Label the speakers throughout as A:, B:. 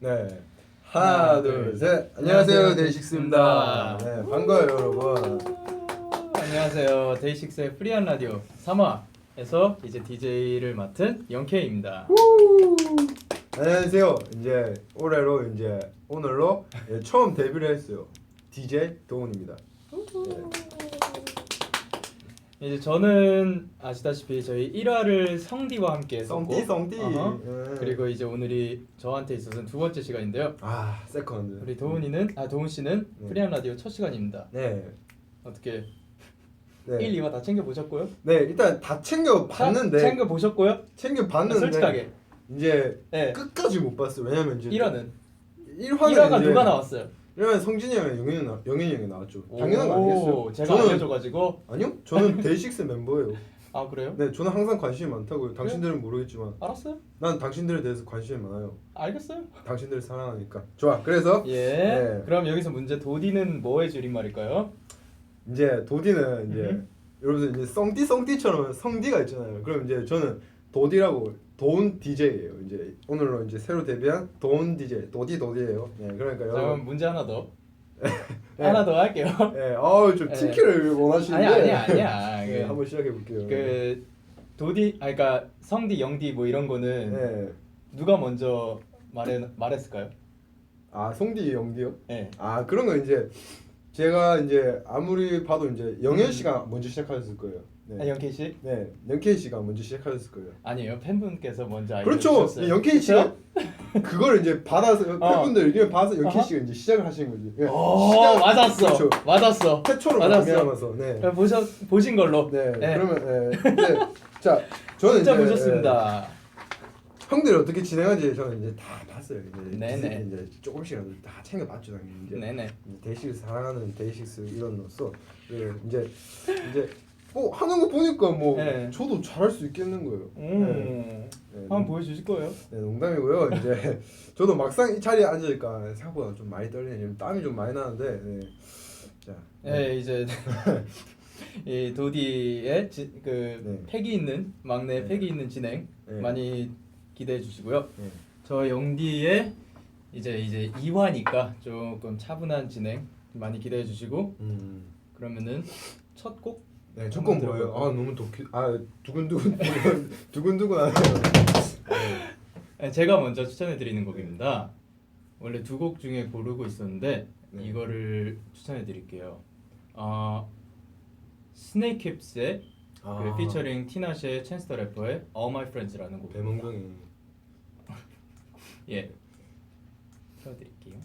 A: 네. 하나, 둘, 셋. 안녕하세요, 데이식스입니다. 네, 반가워요, 여러분.
B: 안녕하세요. 데이식스의 프리한 라디오 3화에서 이제 DJ를 맡은 영케이입니다.
A: 안녕하세요. 이제 오늘로 처음 데뷔를 했어요. DJ 도훈입니다. 네.
B: 이제 저는 아시다시피 저희 1화를 성디와 함께 했었고
A: 성디.
B: 그리고 이제 오늘이 저한테 있어서는 두 번째 시간인데요.
A: 아, 세컨드.
B: 우리 도훈 씨는
A: 네.
B: 프리한 라디오 첫 시간입니다.
A: 네.
B: 어떻게
A: 네.
B: 1, 2화 다 챙겨 보셨고요?
A: 네, 일단 다 챙겨 봤는데.
B: 챙겨 보셨고요?
A: 챙겨 봤는데.
B: 솔직하게.
A: 이제
B: 네.
A: 끝까지 못 봤어요. 왜냐면 이제
B: 1화는
A: 1화가
B: 누가 나왔어요?
A: 이러면 성진이 형이 영현이 형이 나왔죠. 당연한 거 아니겠어요?
B: 제가 알려줘가지고.
A: 아니요, 저는 데이식스 멤버예요.
B: 아 그래요?
A: 네, 저는 항상 관심이 많다고요. 당신들은 모르겠지만
B: 알았어요?
A: 난 당신들에 대해서 관심이 많아요.
B: 알겠어요?
A: 당신들을 사랑하니까. 좋아. 그래서
B: 예.
A: 네.
B: 그럼 여기서 문제 도디는 뭐의 줄임말일까요?
A: 이제 도디는 이제 여러분들 이제 썽띠처럼 성디가 있잖아요. 그럼 이제 저는 도디라고 도운 DJ예요. 이제 오늘로 이제 새로 데뷔한 도운 DJ 도디예요. 네, 그러니까
B: 자,
A: 여러분.
B: 그럼 문제 하나 더.
A: 네.
B: 하나 더 할게요.
A: 네, 좀
B: 네.
A: 티키를 원하시는데.
B: 아니야.
A: 네, 한번 시작해 볼게요.
B: 그 도디, 그러니까 성디, 영디 뭐 이런 거는
A: 네.
B: 누가 먼저 말했을까요?
A: 아, 성디 영디요?
B: 네.
A: 아, 그런 거 이제 제가 이제 아무리 봐도 이제 영현 씨가 먼저 시작하셨을 거예요. 네.
B: 아, 영케이 씨?
A: 네, 영케이 씨가 먼저 시작하셨을 거예요.
B: 아니에요. 팬분께서 먼저
A: 그렇죠.
B: 알려주셨어요.
A: 영케이 씨가 그걸 이제 받아서 팬분들 의견을 받아서 영케이
B: 어허.
A: 씨가 이제 시작을 하신 거지. 네.
B: 맞았어.
A: 그렇죠.
B: 맞았어.
A: 최초로
B: 맞았어.
A: 데뷔하면서. 네.
B: 그럼 보신 걸로.
A: 네.
B: 네.
A: 그러면 네. 자, 저는
B: 진짜
A: 이제
B: 보셨습니다.
A: 형들이 어떻게 진행하는지 저는 이제 다 봤어요. 이제
B: 네네.
A: 이제 조금씩이라도 다 챙겨봤죠, 당연히. 이제
B: 네네.
A: 데이식스 사랑하는 데이식스 일원으로서 이제 뭐 하는 거 보니까 뭐
B: 네.
A: 저도 잘할 수 있겠는 거예요. 네,
B: 한번 보여주실 거예요?
A: 네, 농담이고요. 이제 저도 막상 이 자리에 앉으니까 생각보다 좀 많이 떨리네요. 땀이 좀 많이 나는데. 네. 자,
B: 네, 이제 이 도디의
A: 네.
B: 패기 있는 막내
A: 네.
B: 패기 있는 진행
A: 네.
B: 많이 기대해 주시고요.
A: 네.
B: 저 영디의 이제 2화니까 조금 차분한 진행 많이 기대해 주시고 그러면은 첫 곡?
A: 네, 첫곡 뭐예요? 아, 너무 두근두근 두근두근하네요.
B: 네, 제가 먼저 추천해 드리는 곡입니다. 원래 두 곡 중에 고르고 있었는데
A: 네.
B: 이거를 추천해 드릴게요. 스네이크힙스의 그 피처링 티나시의 챈스 더 래퍼의 All My Friends라는 곡입니다.
A: 배몽동이.
B: 예, 틀어드릴게요.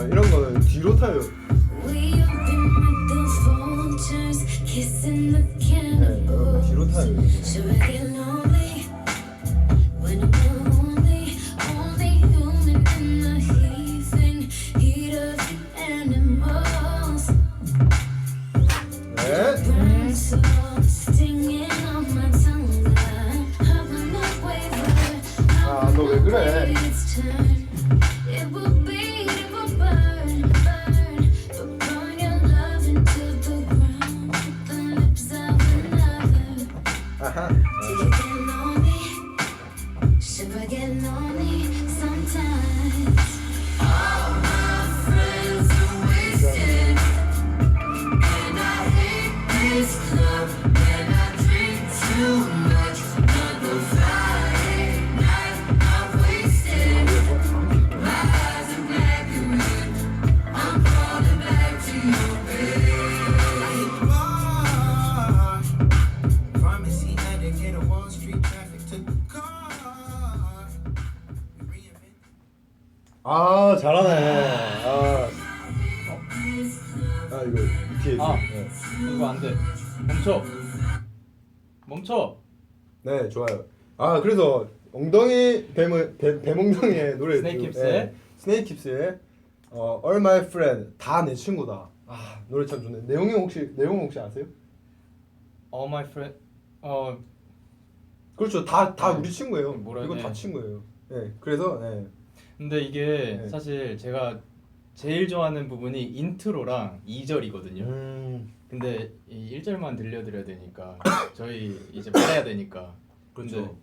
A: 이런 거는 뒤로 타요.
B: 네,
A: 뒤로 타요. 너 왜 그래? 아하. 아, 잘하네. 이거 뒤에. 네.
B: 이거 안 돼. 멈춰.
A: 네, 좋아요. 그래서 엉덩이 배몽덩이의 노래.
B: 스네이크힙스의
A: 스네이크힙스의 All My Friend 다 내 친구다. 노래 참 좋네. 내용 혹시 아세요?
B: All My Friend
A: 그렇죠. 다
B: 네.
A: 우리 친구예요.
B: 뭐라
A: 이거
B: 해?
A: 다 친구예요. 네, 그래서 네.
B: 근데 이게
A: 네.
B: 사실 제가 제일 좋아하는 부분이 인트로랑 2절이거든요. 근데 이 1절만 들려드려야 되니까 저희 이제 말해야 되니까.
A: 그렇죠.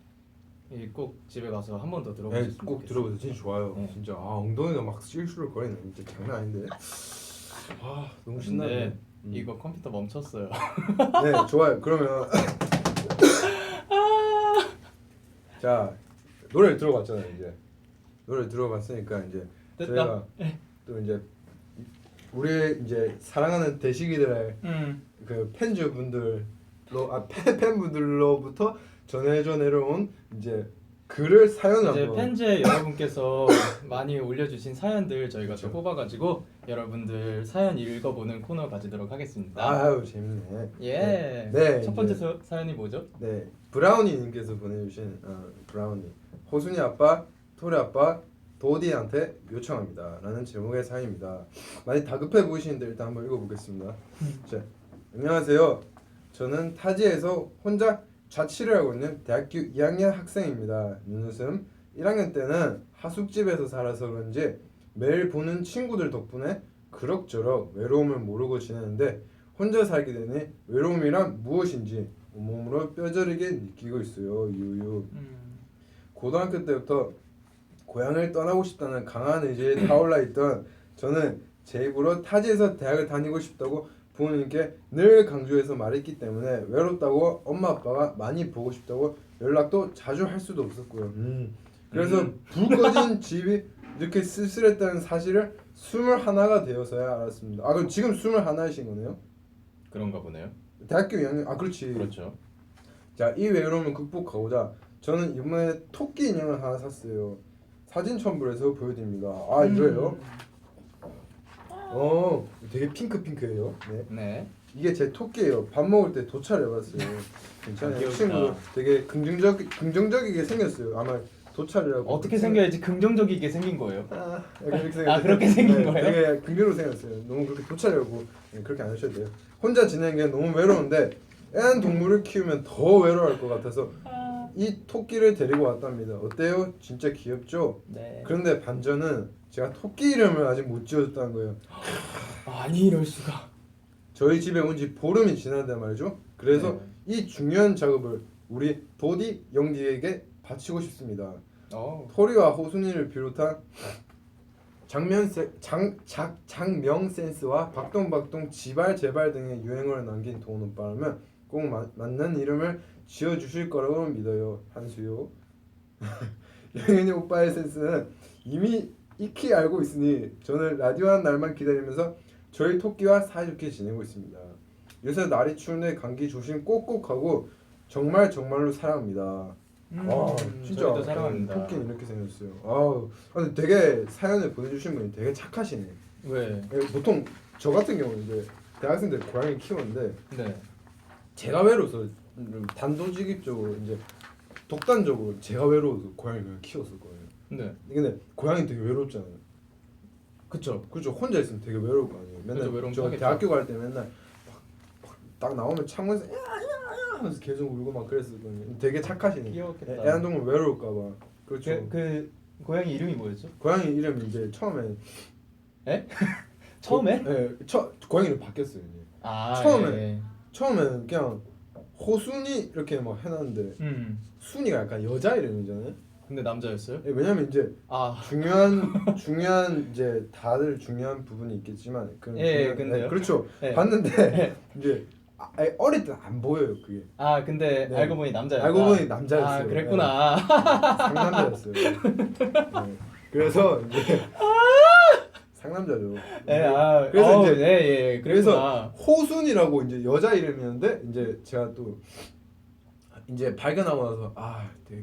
B: 근데 꼭 집에 가서 한 번 더
A: 네,
B: 들어보셨으면
A: 꼭
B: 좋겠어요.
A: 들어보세요. 진짜 좋아요.
B: 네.
A: 진짜 엉덩이가 막 실수를 거리네. 진짜 장난 아닌데. 너무 신나네.
B: 근데 이거 컴퓨터 멈췄어요.
A: 네, 좋아요. 그러면 자 노래를 들어봤잖아요. 이제 노래 들어봤으니까 이제
B: 됐다.
A: 저희가 또 이제 우리 이제 사랑하는 대식이들의 그 팬분들로부터 전해져 내려온 이제 글을 사연을
B: 이제
A: 한번
B: 팬제 여러분께서 많이 올려주신 사연들 저희가
A: 그렇죠.
B: 또 뽑아가지고 여러분들 사연 읽어보는 코너 가지도록 하겠습니다.
A: 아유 재밌네.
B: 예.
A: 네,
B: 첫 번째
A: 이제.
B: 사연이 뭐죠?
A: 네, 브라우니님께서 보내주신 브라우니 호순이 아빠, 토리 아빠, 도디한테 요청합니다 라는 제목의 사연입니다. 많이 다급해 보이시는데 일단 한번 읽어보겠습니다. 자, 안녕하세요. 저는 타지에서 혼자 자취를 하고 있는 대학교 2학년 학생입니다. 눈웃음 1학년 때는 하숙집에서 살아서 그런지 매일 보는 친구들 덕분에 그럭저럭 외로움을 모르고 지내는데 혼자 살게 되니 외로움이란 무엇인지 온몸으로 뼈저리게 느끼고 있어요. 유유. 고등학교 때부터 고향을 떠나고 싶다는 강한 의지에 타올라 있던 저는 제 입으로 타지에서 대학을 다니고 싶다고 부모님께 늘 강조해서 말했기 때문에 외롭다고 엄마 아빠가 많이 보고 싶다고 연락도 자주 할 수도 없었고요. 그래서 불 꺼진 집이 이렇게 쓸쓸했다는 사실을 21가 되어서야 알았습니다. 그럼 지금 21이신 거네요?
B: 그런가 보네요.
A: 대학교 2학년 그렇지.
B: 그렇죠.
A: 자, 이 외로움을 극복하고자 저는 이번에 토끼 인형을 하나 샀어요. 사진 첨부해서 보여드립니다. 이거예요? 되게 핑크핑크해요. 네.
B: 네.
A: 이게 제 토끼예요. 밥 먹을 때 도착해봤어요. 괜찮아요.
B: 귀엽다.
A: 친구 되게 긍정적이게 생겼어요. 아마 도착이라고.
B: 어떻게 생겨야지 긍정적이게 생긴 거예요?
A: 그렇게 생겼어요.
B: 그렇게 생긴 거예요?
A: 되게 긍정적으로 생겼어요. 너무 그렇게 도착이라고 그렇게 안 하셔도 돼요. 혼자 지내는 게 너무 외로운데 애완동물을 키우면 더 외로워할 것 같아서 이 토끼를 데리고 왔답니다. 어때요? 진짜 귀엽죠?
B: 네.
A: 그런데 반전은 제가 토끼 이름을 아직 못 지어줬다는 거예요.
B: 아니 이럴 수가.
A: 저희 집에 온 지 보름이 지났단 말이죠. 그래서
B: 네.
A: 이 중요한 작업을 우리 도디 영디에게 바치고 싶습니다. 토리와 호순이를 비롯한 장명 센스와 박동박동 지발제발 등의 유행어를 남긴 도훈 오빠라면 꼭 맞는 이름을 지어주실 거라고 믿어요. 한수요. 영현이 오빠의 센스는 이미 익히 알고 있으니 저는 라디오 하는 날만 기다리면서 저희 토끼와 사이좋게 지내고 있습니다. 요새 날이 추운데 감기 조심 꼭꼭 하고 정말로 사랑합니다. 진짜
B: 저희도 사랑합니다.
A: 토끼는 이렇게 생겼어요. 근데 되게 사연을 보내주신 분이 되게 착하시네.
B: 왜?
A: 보통 저 같은 경우는 이제 대학생들 고양이 키우는데
B: 네.
A: 제가 외로워서 단도직입적으로 이제 독단적으로 제가 외로워서 고양이를 그냥 키웠을 거예요.
B: 네.
A: 근데 고양이 되게 외롭잖아요.
B: 그쵸.
A: 그죠. 혼자 있으면 되게 외로울 거 아니에요. 맨날
B: 외로움
A: 저
B: 타겠죠.
A: 대학교 갈 때 맨날 딱 나오면 창문에서 야야야 하면서 계속 울고 막 그랬었거든요. 되게 착하시네.
B: 귀여웠겠다.
A: 애완동물 외로울까 봐. 그렇죠.
B: 그 고양이 이름이 뭐였죠?
A: 고양이 이름이 이제 처음에
B: 처음에?
A: 고양이 이름 바뀌었어요. 이제.
B: 처음에.
A: 예. 처음에는 그냥 호순이 이렇게 막 해놨는데 순이가 약간 여자 이름이잖아요.
B: 근데 남자였어요?
A: 왜냐면 이제 중요한 이제 다들 중요한 부분이 있겠지만
B: 근데요?
A: 그렇죠.
B: 네.
A: 봤는데 이제 어릴 때 안 보여요 그게.
B: 근데
A: 네.
B: 알고 보니 남자였다.
A: 알고 보니 남자였어요.
B: 그랬구나.
A: 상남자였어요. 네. 그래서 이제 상남자죠. 그래서 이제 그래서 호순이라고 이제 여자 이름이었는데 이제 제가 또 이제 발견하고 나서 되게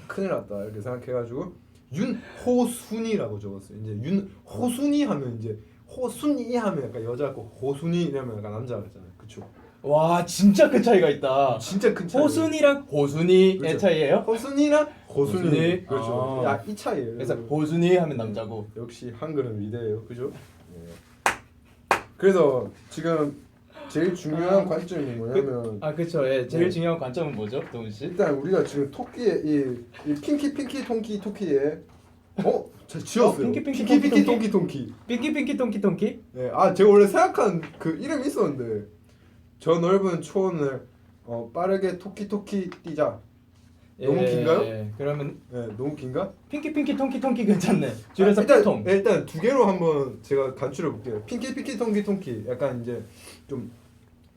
A: 큰일 났다 이렇게 생각해가지고 윤호순이라고 적었어요. 이제 윤호순이 하면 이제 호순이 하면 약간 여자고 호순이 이러면 약간 남자 같잖아요. 그쵸?
B: 와 진짜 큰 차이가 있다.
A: 진짜 큰 차이.
B: 호순이랑 호순이의
A: 그렇죠.
B: 차이예요?
A: 호순이랑 호순이.
B: 호순이.
A: 그렇죠. 이 차이예요.
B: 그래서 호순이 하면 남자고.
A: 역시 한글은 위대해요. 그죠? 네. 그래서 지금 제일 중요한 관점이 뭐냐면
B: 아 그쵸. 예. 제일
A: 네.
B: 중요한 관점은 뭐죠, 동훈 씨?
A: 일단 우리가 지금 토끼의 이 핑키 토끼의 지었어요.
B: 핑키,
A: 토끼.
B: 핑키 통키.
A: 네, 제가 원래 생각한 그 이름이 있었는데 저 넓은 초원을 빠르게 토끼 뛰자. 너무 긴가요?
B: 예. 그러면
A: 네, 너무 긴가?
B: 핑키 통키 괜찮네. 줄여서
A: 일단,
B: 피통.
A: 일단 두 개로 한번 제가 간추려 볼게요. 핑키 통키. 약간 이제 좀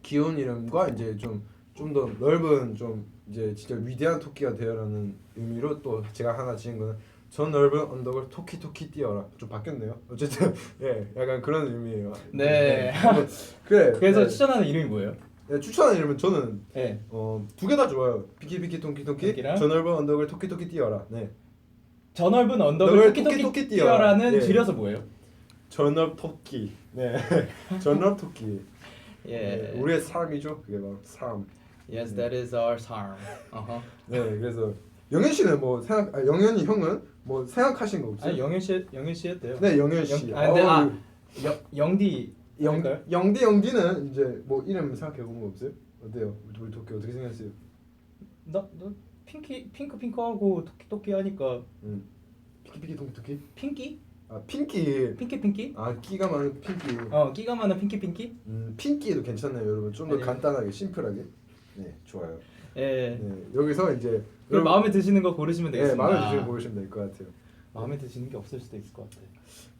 A: 귀여운 이름과 이제 좀 더 넓은 좀 이제 진짜 위대한 토끼가 되어라는 의미로 또 제가 하나 지은 거는 저 넓은 언덕을 토끼 뛰어라. 좀 바뀌었네요. 어쨌든 예, 약간 그런 의미예요.
B: 네.
A: 그래.
B: 그래서
A: 네.
B: 추천하는 이름이 뭐예요?
A: 네, 추천하는 이름은 저는
B: 예.
A: 두 개 다 좋아요. 핑키 통키
B: 토끼랑?
A: 저 넓은 언덕을 토끼 뛰어라. 네.
B: 저 넓은 언덕을
A: 너를
B: 토끼
A: 뛰어라.
B: 뛰어라는
A: 예.
B: 줄여서 뭐예요?
A: 전업 토끼. 네. 전업 토끼.
B: 예.
A: 네, 우리의 삶이죠. 그게 바로 삶.
B: Yes, that is our 삶. 어허.
A: 네, 그래서 영현 씨는 뭐 영현이 형은 뭐 생각하신 거 없어요?
B: 아니 영현 씨였대요.
A: 네, 영현 씨.
B: 근데 영디 할까요?
A: 영디는 이제 뭐 이름 생각해 본 거 없어요? 어때요? 우리 토끼 어떻게 생겼어요?
B: 너 핑크하고 토끼 하니까
A: 핑키 토끼?
B: 핑키?
A: 핑키. 끼가 많은 핑키.
B: 끼가 많은 핑키?
A: 핑키도 괜찮네요, 여러분. 좀 더
B: 아니,
A: 간단하게 심플하게. 네, 좋아요.
B: 예.
A: 네, 여기서 이제
B: 그럼 마음에 드시는 거 고르시면
A: 네,
B: 되겠습니다.
A: 마음에 드시면 고르시면 될 것 같아요.
B: 마음에 드시는 게 없을 수도 있을 것 같아요.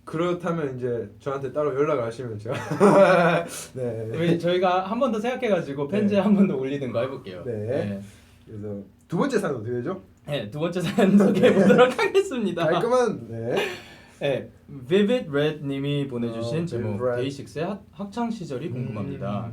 A: 그렇다면 이제 저한테 따로 연락을 하시면 제가 네.
B: 저희가 한 번 더 생각해가지고 편지에 한 번 더 올리는 거 해볼게요.
A: 네. 그래서 두 번째 사연 어떻게 되죠?
B: 네, 두 번째 사연 소개해 보도록 하겠습니다.
A: 깔끔한 네.
B: 네, Vivid Red 님이 보내주신 제목
A: Vivid Red.
B: 데이식스의 학창 시절이 궁금합니다.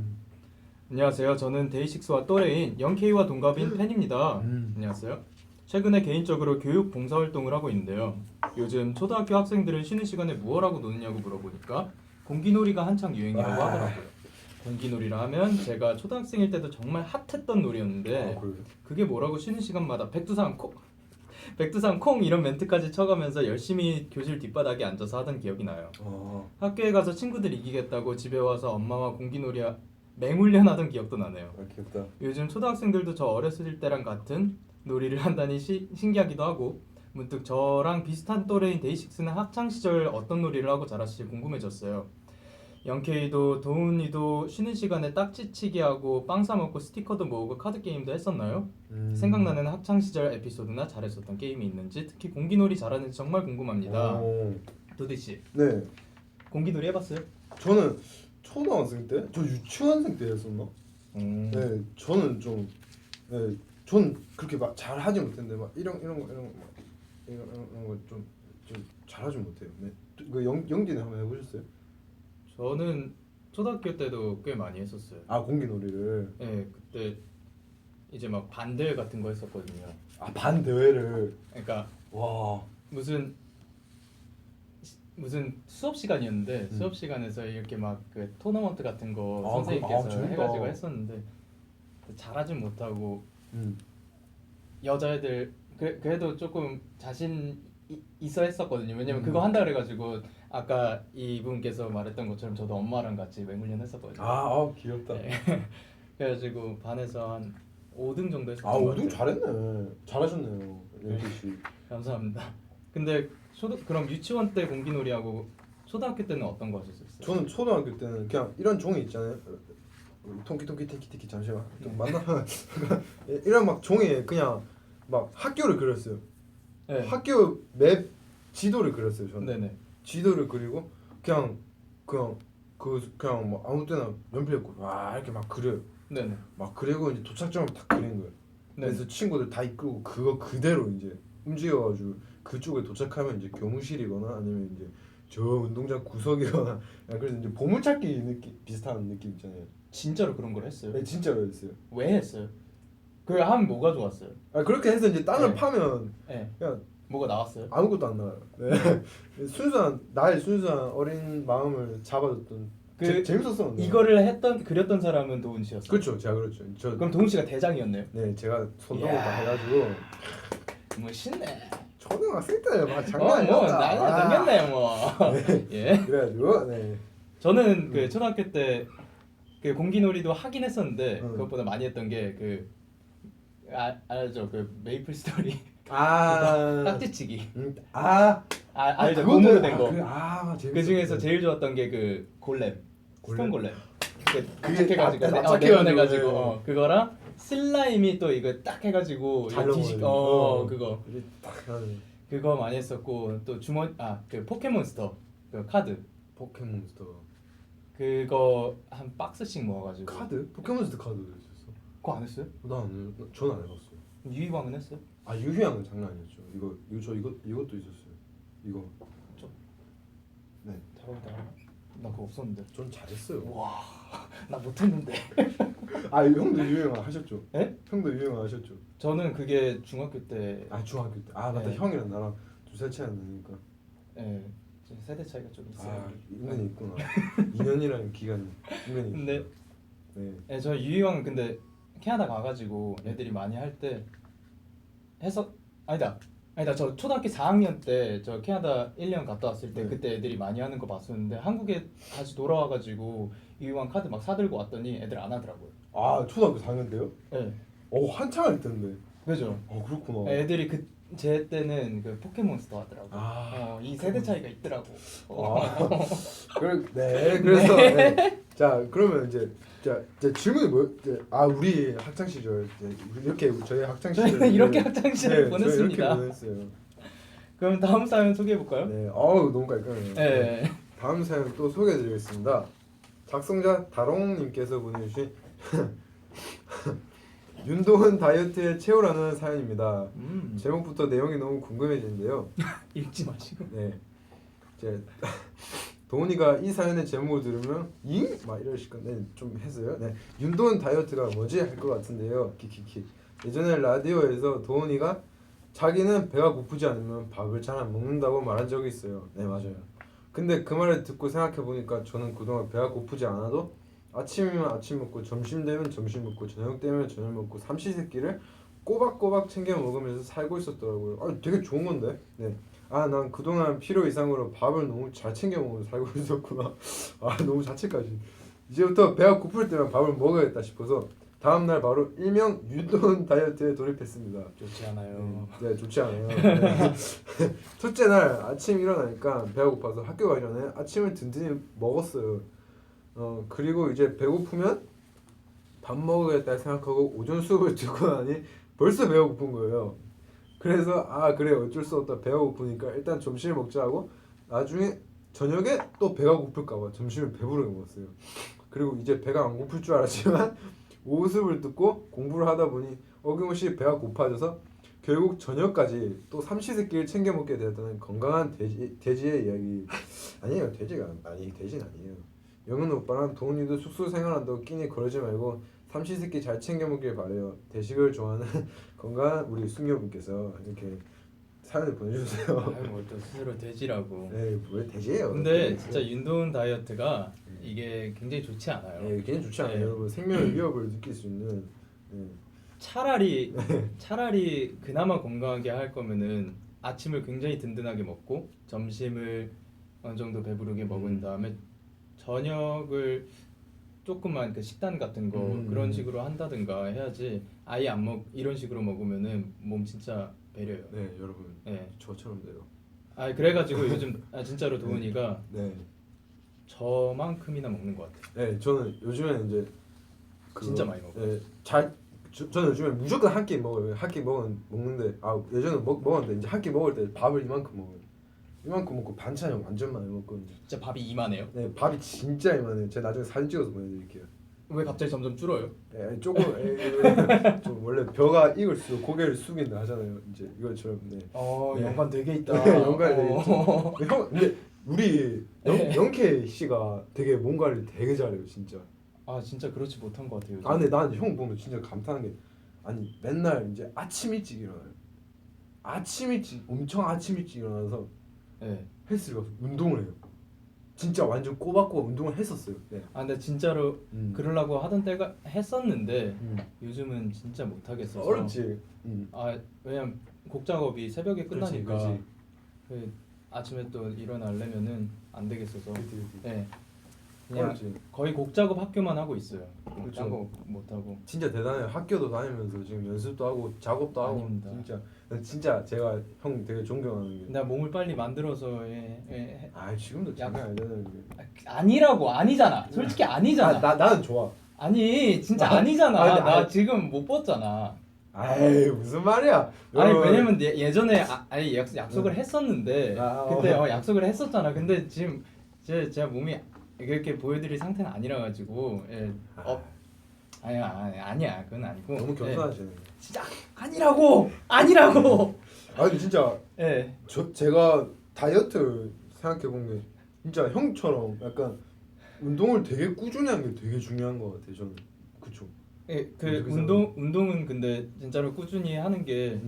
B: 안녕하세요. 저는 데이식스와 또래인 영케이와 동갑인 팬입니다. 안녕하세요. 최근에 개인적으로 교육 봉사활동을 하고 있는데요. 요즘 초등학교 학생들은 쉬는 시간에 무엇 하고 노느냐고 물어보니까 공기놀이가 한창 유행이라고 하더라고요. 공기놀이라 하면 제가 초등학생일 때도 정말 핫했던 놀이였는데 그게 뭐라고 쉬는 시간마다 백두산 콩 이런 멘트까지 쳐가면서 열심히 교실 뒷바닥에 앉아서 하던 기억이 나요. 학교에 가서 친구들 이기겠다고 집에 와서 엄마와 공기놀이 맹훈련하던 기억도 나네요.
A: 귀엽다.
B: 요즘 초등학생들도 저 어렸을 때랑 같은 놀이를 한다니 신기하기도 하고 문득 저랑 비슷한 또래인 데이식스는 학창시절 어떤 놀이를 하고 자랐을지 궁금해졌어요. 영케이도 도훈이도 쉬는 시간에 딱지치기 하고 빵 사 먹고 스티커도 모으고 카드 게임도 했었나요? 생각나는 학창시절 에피소드나 잘했었던 게임이 있는지 특히 공기놀이 잘하는지 정말 궁금합니다. 도디씨
A: 네.
B: 공기놀이 해봤어요?
A: 저는 초등학생 때? 저 유치원생 때 했었나? 네, 저는 좀 전 그렇게 막 잘하지 못했는데 막 이런 거 좀 잘하지 못해요. 네. 그 영디는 한번 해보셨어요?
B: 저는 초등학교 때도 꽤 많이 했었어요.
A: 공기놀이를.
B: 네, 그때 이제 막 반대회 같은 거 했었거든요.
A: 반 대회를.
B: 그러니까
A: 와.
B: 무슨 수업 시간이었는데 수업 시간에서 이렇게 막 그 토너먼트 같은 거 선생님께서 해가지고 했었는데 잘하진 못하고 여자애들 그래도 조금 자신 있어 했었거든요. 왜냐면 그거 한다 그래가지고 아까 이분께서 말했던 것처럼 저도 엄마랑 같이 맹훈련 했었거든요.
A: 귀엽다.
B: 네. 그래가지고 반에서 한 5등 정도 했었던 것
A: 5등
B: 같아요.
A: 잘했네. 잘하셨네요, 영디 씨.
B: 감사합니다. 근데 그럼 유치원 때 공기놀이하고 초등학교 때는 어떤 거 하셨어요?
A: 저는 초등학교 때는 그냥 이런 종이 있잖아요. 통키 티키 잠시만. 맞나? 이런 막 종이에 그냥 막 학교를 그렸어요.
B: 네.
A: 학교 맵 지도를 그렸어요. 저는.
B: 네네.
A: 지도를 그리고 그냥 뭐 아무 때나 연필에 와 이렇게 막 그려요.
B: 네네.
A: 막 그리고 이제 도착점을 딱 그린 거예요.
B: 네.
A: 그래서 친구들 다 이끌고 그거 그대로 이제 움직여가지고 그쪽에 도착하면 이제 교무실이거나 아니면 이제 저 운동장 구석이거나 그래서 이제 보물찾기 느낌 비슷한 느낌 있잖아요.
B: 진짜로 그런 걸 했어요?
A: 네, 진짜로 했어요.
B: 왜 했어요? 그걸 하면 뭐가 좋았어요?
A: 그렇게 해서 이제 땅을
B: 네.
A: 파면
B: 네.
A: 그냥
B: 뭐가 나왔어요?
A: 아무것도 안 나와요. 네. 나의 순수한 어린 마음을 잡아줬던 재밌었어.
B: 이거를 그렸던 사람은 도훈 씨였어요.
A: 그렇죠, 제가 그렇죠.
B: 그럼 도훈 씨가 대장이었네요.
A: 네, 제가 손동을 다 해가지고
B: 멋있네.
A: 초등학생 때 막 장난 아니었다.
B: 뭐 나는 당겼네 뭐.
A: 네.
B: 예.
A: 그래가지고 네.
B: 저는 그 초등학교 때 그 공기놀이도 하긴 했었는데
A: 응.
B: 그것보다 많이 했던 게 그 알죠? 그 메이플 스토리
A: 아,
B: 딱지치기.
A: 아,
B: 알죠?
A: 그거는-
B: 고무로 된 거.
A: 재밌었어.
B: 그 중에서 제일 좋았던 게 그 골렘, 스톤 골렘.
A: 그게
B: 납작해가지고
A: 납작해가지고,
B: 내보내가지고
A: 네.
B: 그거랑 슬라임이 또 이거 딱 해가지고
A: 잘
B: 이거 뒤식
A: 넘어가요.
B: 그거
A: 이게 딱 하는
B: 그거 많이 했었고 또 주머니 그 포켓몬스터 그 카드
A: 포켓몬스터
B: 그거 한 박스씩 모아가지고
A: 카드? 포켓몬스터 카드도 있었어.
B: 그거 안 했어요?
A: 전안 해봤어요.
B: 유희광은 했어요?
A: 아 유희양은 장난 아니었죠. 이것도 있었어요. 이거
B: 좀
A: 네,
B: 잘한다. 나 그거 없었는데.
A: 전 잘했어요.
B: 와, 나 못했는데.
A: 아 형도 유희양 하셨죠?
B: 예?
A: 형도 유희양 하셨죠?
B: 저는 그게 중학교 때.
A: 아 중학교 때. 아 맞다.
B: 네.
A: 형이랑 나랑 2살 차이 안 나니까.
B: 예, 좀 세대 차이가 좀 있어요.
A: 아 은근히 있구나. 2년이라는 기간이 은근히.
B: 근데
A: 있구나. 네.
B: 예, 저 유희광은 근데 캐나다 가가지고 애들이 많이 할 때 해서 아니다 저 초등학교 4학년 때 저 캐나다 1년 갔다 왔을 때
A: 네.
B: 그때 애들이 많이 하는 거 봤었는데 한국에 다시 돌아와가지고 유희광 카드 막 사들고 왔더니 애들 안 하더라고요.
A: 아 초등학교 4학년 때요?
B: 예,
A: 한창 할 때인데.
B: 그죠.
A: 그렇구나.
B: 애들이 제 때는 그 포켓몬스터 하더라고. 이 세대 차이가 있더라고.
A: 네 그래서 네. 자 그러면 이제 질문이 우리 학창 시절 이렇게 저희 학창 시절
B: 저희는 이렇게 학창 시절
A: 네,
B: 보냈습니다.
A: 저희 이렇게 보냈어요.
B: 그럼 다음 사연 소개해 볼까요?
A: 네, 너무 깔끔해요.
B: 네.
A: 다음 사연 또 소개해드리겠습니다. 작성자 다롱님께서 보내주신 윤도훈 다이어트에 채우라는 사연입니다. 제목부터 내용이 너무 궁금해지는데요.
B: 읽지 마시고.
A: 네, 제 도훈이가 이 사연의 제목을 들으면 잉? 막 이러실 건데 좀 했어요. 네, 윤도훈 다이어트가 뭐지 할 것 같은데요. 키키키. 예전에 라디오에서 도훈이가 자기는 배가 고프지 않으면 밥을 잘 안 먹는다고 말한 적이 있어요. 네 맞아요. 근데 그 말을 듣고 생각해 보니까 저는 그동안 배가 고프지 않아도 아침이면 아침 먹고 점심 되면 점심 먹고 저녁 되면 저녁 먹고 삼시세끼를 꼬박꼬박 챙겨 먹으면서 살고 있었더라고요. 되게 좋은 건데. 네. 난 그동안 필요 이상으로 밥을 너무 잘 챙겨 먹으면서 살고 있었구나. 너무 자책까지. 이제부터 배가 고플 때만 밥을 먹어야겠다 싶어서 다음날 바로 일명 윤도훈 다이어트에 돌입했습니다.
B: 좋지 않아요.
A: 네, 좋지 않아요. 네. 첫째 날 아침 일어나니까 배가 고파서 학교 가기 전에 아침을 든든히 먹었어요. 그리고 이제 배고프면 밥 먹어야겠다 생각하고 오전 수업을 듣고 나니 벌써 배가 고픈 거예요. 그래서 그래 어쩔 수 없다 배가 고프니까 일단 점심을 먹자 하고 나중에 저녁에 또 배가 고플까봐 점심을 배부르게 먹었어요. 그리고 이제 배가 안 고플 줄 알았지만 오후 수업을 듣고 공부를 하다 보니 어김없이 배가 고파져서 결국 저녁까지 또 삼시세끼를 챙겨 먹게 되었다는 건강한 돼지의 이야기. 아니에요, 돼지는 아니에요. 영은 오빠랑 도훈이도 숙소 생활한다고 끼니 그러지 말고 삼시세끼 잘 챙겨 먹길 바래요. 대식을 좋아하는 건강한 우리 숙녀분께서 이렇게 사연을 보내주세요.
B: 뭘또 스스로 돼지라고.
A: 네, 왜 돼지예요?
B: 근데 진짜 윤도훈 다이어트가 이게 굉장히 좋지 않아요.
A: 네, 굉장히 좋지 않아요,
B: 네.
A: 여러분. 생명의 위협을 느낄 수 있는. 네.
B: 차라리 그나마 건강하게 할 거면은 아침을 굉장히 든든하게 먹고 점심을 어느 정도 배부르게 먹은 다음에 저녁을 조금만 그 식단 같은 거 그런 식으로 한다든가 해야지. 아예 안 먹 이런 식으로 먹으면은 몸 진짜 배려요.
A: 네, 여러분.
B: 네.
A: 저처럼 돼요.
B: 그래가지고 요즘 진짜로 도훈이가
A: 네.
B: 저만큼이나 먹는 것 같아요.
A: 네, 저는 요즘에는 이제
B: 진짜 많이 먹어요.
A: 네, 저는 요즘에 무조건 한 끼 먹어요. 한 끼 먹는데 예전에 먹었는데 이제 한 끼 먹을 때 밥을 이만큼 먹어요. 이만큼 먹고 반찬을 완전 많이 먹거든요.
B: 진짜 밥이 이만해요?
A: 네, 밥이 진짜 이만해요. 제가 나중에 사진 찍어서 보내드릴게요.
B: 왜 갑자기 점점 줄어요?
A: 조금 좀 원래 벼가 익을수록 고개를 숙인다 하잖아요. 이제 이것처럼. 네.
B: 네. 연관 되게 있다.
A: 네, 연관이 되게 있죠. 근데 우리 영케 씨가 되게 몸 관리 되게 잘해요, 진짜.
B: 진짜 그렇지 못한 것 같아요.
A: 근데 난 형 보면 진짜 감탄한 게 맨날 이제 아침 일찍 일어나요. 엄청 아침 일찍 일어나서
B: 네.
A: 헬스를 가서 운동을 해요. 진짜 완전 꼬박꼬박 운동을 했었어요. 네.
B: 근데 진짜로 그러려고 하던 때가 했었는데 요즘은 진짜 못 하겠어서.
A: 어렵지.
B: 왜냐면 곡 작업이 새벽에 끝나니까.
A: 그렇지.
B: 아침에 또 일어나려면은 안 되겠어서.
A: 그치.
B: 네. 그냥
A: 어렵지.
B: 거의 곡 작업 학교만 하고 있어요.
A: 그쵸.
B: 딴거 못 하고.
A: 진짜 대단해요. 학교도 다니면서 지금 연습도 하고 작업도 하고
B: 아닙니다.
A: 진짜 제가 형 되게 존경하는 게.
B: 나 몸을 빨리 만들어서
A: 아 지금도 장난 아니잖아요.
B: 아니라고 아니잖아. 솔직히 아니잖아.
A: 나는 좋아.
B: 아니 진짜
A: 아,
B: 아니잖아.
A: 아니,
B: 나
A: 아니.
B: 지금 못 벗잖아.
A: 아이 무슨 말이야?
B: 아니
A: 여러분.
B: 왜냐면 예전에 아니 약속을 했었는데
A: 아,
B: 그때 약속을 했었잖아. 근데 지금 제 몸이 이렇게 보여드릴 상태는 아니라 가지고 아니야 그건 아니고
A: 너무 겸손하시네.
B: 진짜 아니라고
A: 아니 진짜
B: 예.
A: 제가 다이어트 생각해 본 게 진짜 형처럼 약간 운동을 되게 꾸준히 하는 게 되게 중요한 것 같아요. 저는 그쵸.
B: 예, 그
A: 어떻게
B: 운동은 근데 진짜로 꾸준히 하는 게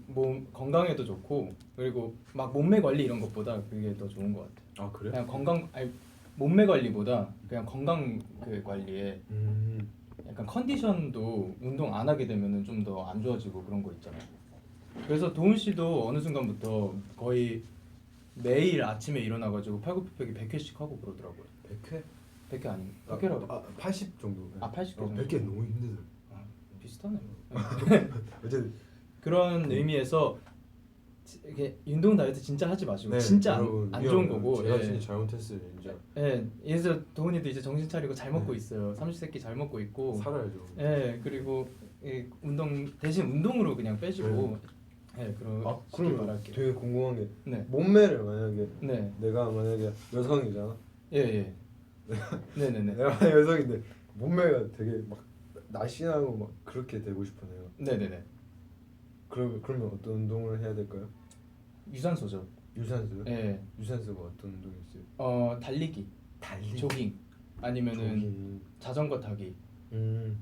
B: 몸 건강에도 좋고 그리고 막 몸매 관리 이런 것보다 그게 더 좋은 것 같아.
A: 아 그래?
B: 그냥 건강 아니 몸매 관리보다 그냥 건강 그 관리에 약간 컨디션도 운동 안 하게 되면은 좀 더 안 좋아지고 그런 거 있잖아요. 그래서 도훈 씨도 어느 순간부터 거의 매일 아침에 일어나가지고 팔굽혀펴기 100회씩 하고 그러더라고요.
A: 100회?
B: 100회 아니 100회라고?
A: 80 정도.
B: 80개 정도.
A: 100개 너무 힘들어.
B: 비슷하네.
A: 어쨌든
B: 그런 의미에서 이게 운동 다이어트 진짜 하지 마시고 진짜 안 좋은 거고.
A: 제가 진짜 잘못했어요 진짜.
B: 예, 그래서 도훈이도 이제 정신 차리고 잘 먹고 있어요. 삼시세끼 잘 먹고 있고.
A: 살아야죠.
B: 예, 그리고 운동 대신 운동으로 그냥 빼시고. 예, 그럼 바랄게요.
A: 되게 궁금한 게
B: 네,
A: 몸매를 만약에
B: 네,
A: 내가 만약에 여성이잖아.
B: 예. 네네네.
A: 내가 만약에 여성인데 몸매가 되게 막 날씬하고 막 그렇게 되고 싶으네요.
B: 네네네.
A: 그러면 어떤 운동을 해야 될까요?
B: 유산소죠.
A: 유산소요?
B: 예.
A: 유산소가 어떤 운동이 있어요?
B: 달리기, 조깅, 아니면은
A: 조깅.
B: 자전거 타기,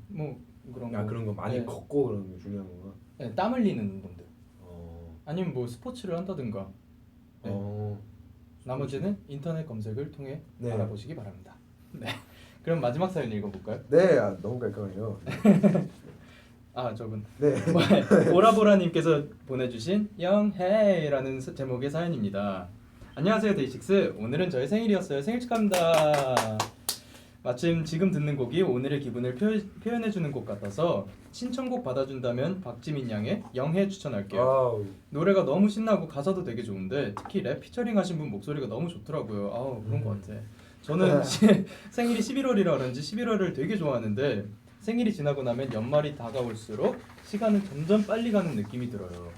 B: 뭐 그런 거.
A: 그런 거 많이
B: 예.
A: 걷고 그러는 게 중요한 건가?
B: 예, 땀 흘리는 운동들.
A: 어.
B: 아니면 뭐 스포츠를 한다든가. 네. 나머지는 인터넷 검색을 통해
A: 네.
B: 알아보시기 바랍니다. 네. 그럼 마지막 사연 읽어볼까요?
A: 네, 너무 깔끔해요.
B: 저분.
A: 네.
B: 보라보라님께서 보내주신 영해라는 제목의 사연입니다. 안녕하세요 데이식스. 오늘은 저의 생일이었어요. 생일 축하합니다. 마침 지금 듣는 곡이 오늘의 기분을 표현해주는 곡 같아서 신청곡 받아준다면 박지민 양의 영해 추천할게요.
A: 아우.
B: 노래가 너무 신나고 가사도 되게 좋은데 특히 랩 피처링 하신 분 목소리가 너무 좋더라고요. 그런 것 같아. 저는 생일이 11월이라 그런지 11월을 되게 좋아하는데 생일이 지나고 나면 연말이 다가올수록 시간은 점점 빨리 가는 느낌이 들어요.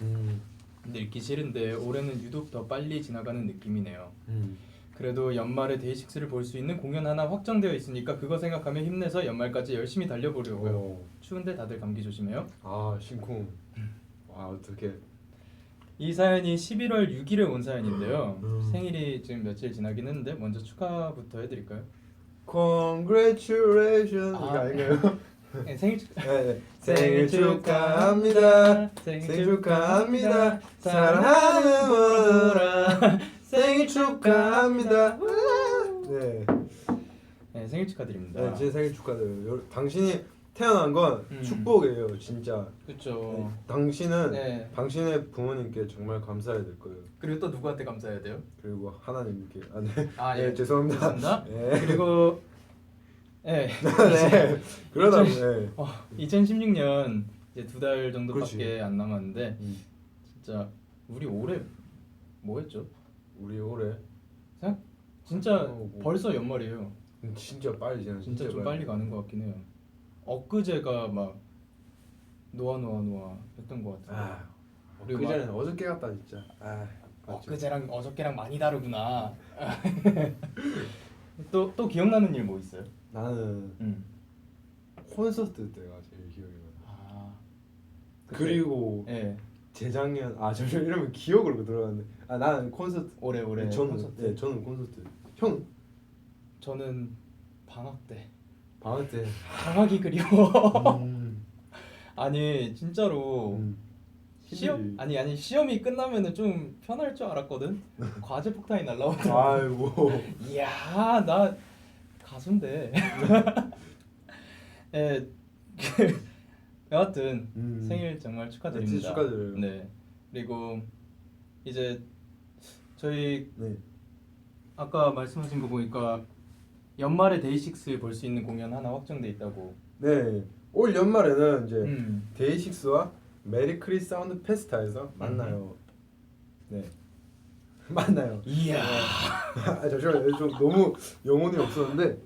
B: 근데 읽기 싫은데 올해는 유독 더 빨리 지나가는 느낌이네요. 그래도 연말에 데이식스를 볼 수 있는 공연 하나 확정되어 있으니까 그거 생각하며 힘내서 연말까지 열심히 달려보려고요. 추운데 다들 감기 조심해요.
A: 심쿵. 와 어떡해.
B: 이 사연이 11월 6일에 온 사연인데요. 생일이 지금 며칠 지나긴 했는데 먼저 축하부터 해드릴까요?
A: Congratulations. 이거 아닌가요?
B: 네, 생일
A: 생일 축하합니다. 생일 축하합니다. 사랑하는 모라. 생일 축하합니다.
B: 네, 생일 축하드립니다.
A: 제 생일 축하드려요. 당신이 태어난 건 축복이에요, 진짜.
B: 그렇죠.
A: 당신은 당신의 부모님께 정말 감사해야 될 거예요.
B: 그리고 또 누구한테 감사해야 돼요?
A: 그리고 하나님께.
B: 예,
A: 죄송합니다.
B: 그리고
A: 그러다
B: 2016년 이제 2달 정도밖에
A: 그렇지.
B: 안 남았는데 진짜 우리 올해 뭐 했죠?
A: 우리 올해
B: 진짜 벌써 연말이에요.
A: 진짜 빨리 지나.
B: 진짜 좀 빨리 가는 것 같긴 해요. 엊그제가 막 노아 했던 것 같아요.
A: 그 전에 어저께 같다 진짜.
B: 엊그제랑 어저께랑 많이 다르구나. 또 기억나는 일 뭐 있어요?
A: 나는 콘서트 때가 제일 기억이 나. 그리고 재작년 저 이러면 기억으로 들어갔는데 나는 콘서트
B: 올해
A: 저는
B: 콘서트.
A: 저는 콘서트. 형
B: 저는 방학 때.
A: 방학 때
B: 방학이 그리워. 아니 진짜로
A: 힘들지.
B: 시험이 끝나면은 좀 편할 줄 알았거든. 과제 폭탄이 날라오더라고.
A: 아이고.
B: 이야 나 가수인데. 여하튼 생일 정말 축하드립니다.
A: 진짜 축하드려요.
B: 네. 그리고 이제 저희 아까 말씀하신 거 보니까 연말에 데이식스 볼 수 있는 공연 하나 확정돼 있다고.
A: 네, 올 연말에는 이제
B: 음.
A: 데이식스와 메리크리 사운드 페스타에서 만나요. 네, 만나요.
B: 이야.
A: 아, 잠시만요. 좀 너무 영혼이 없었는데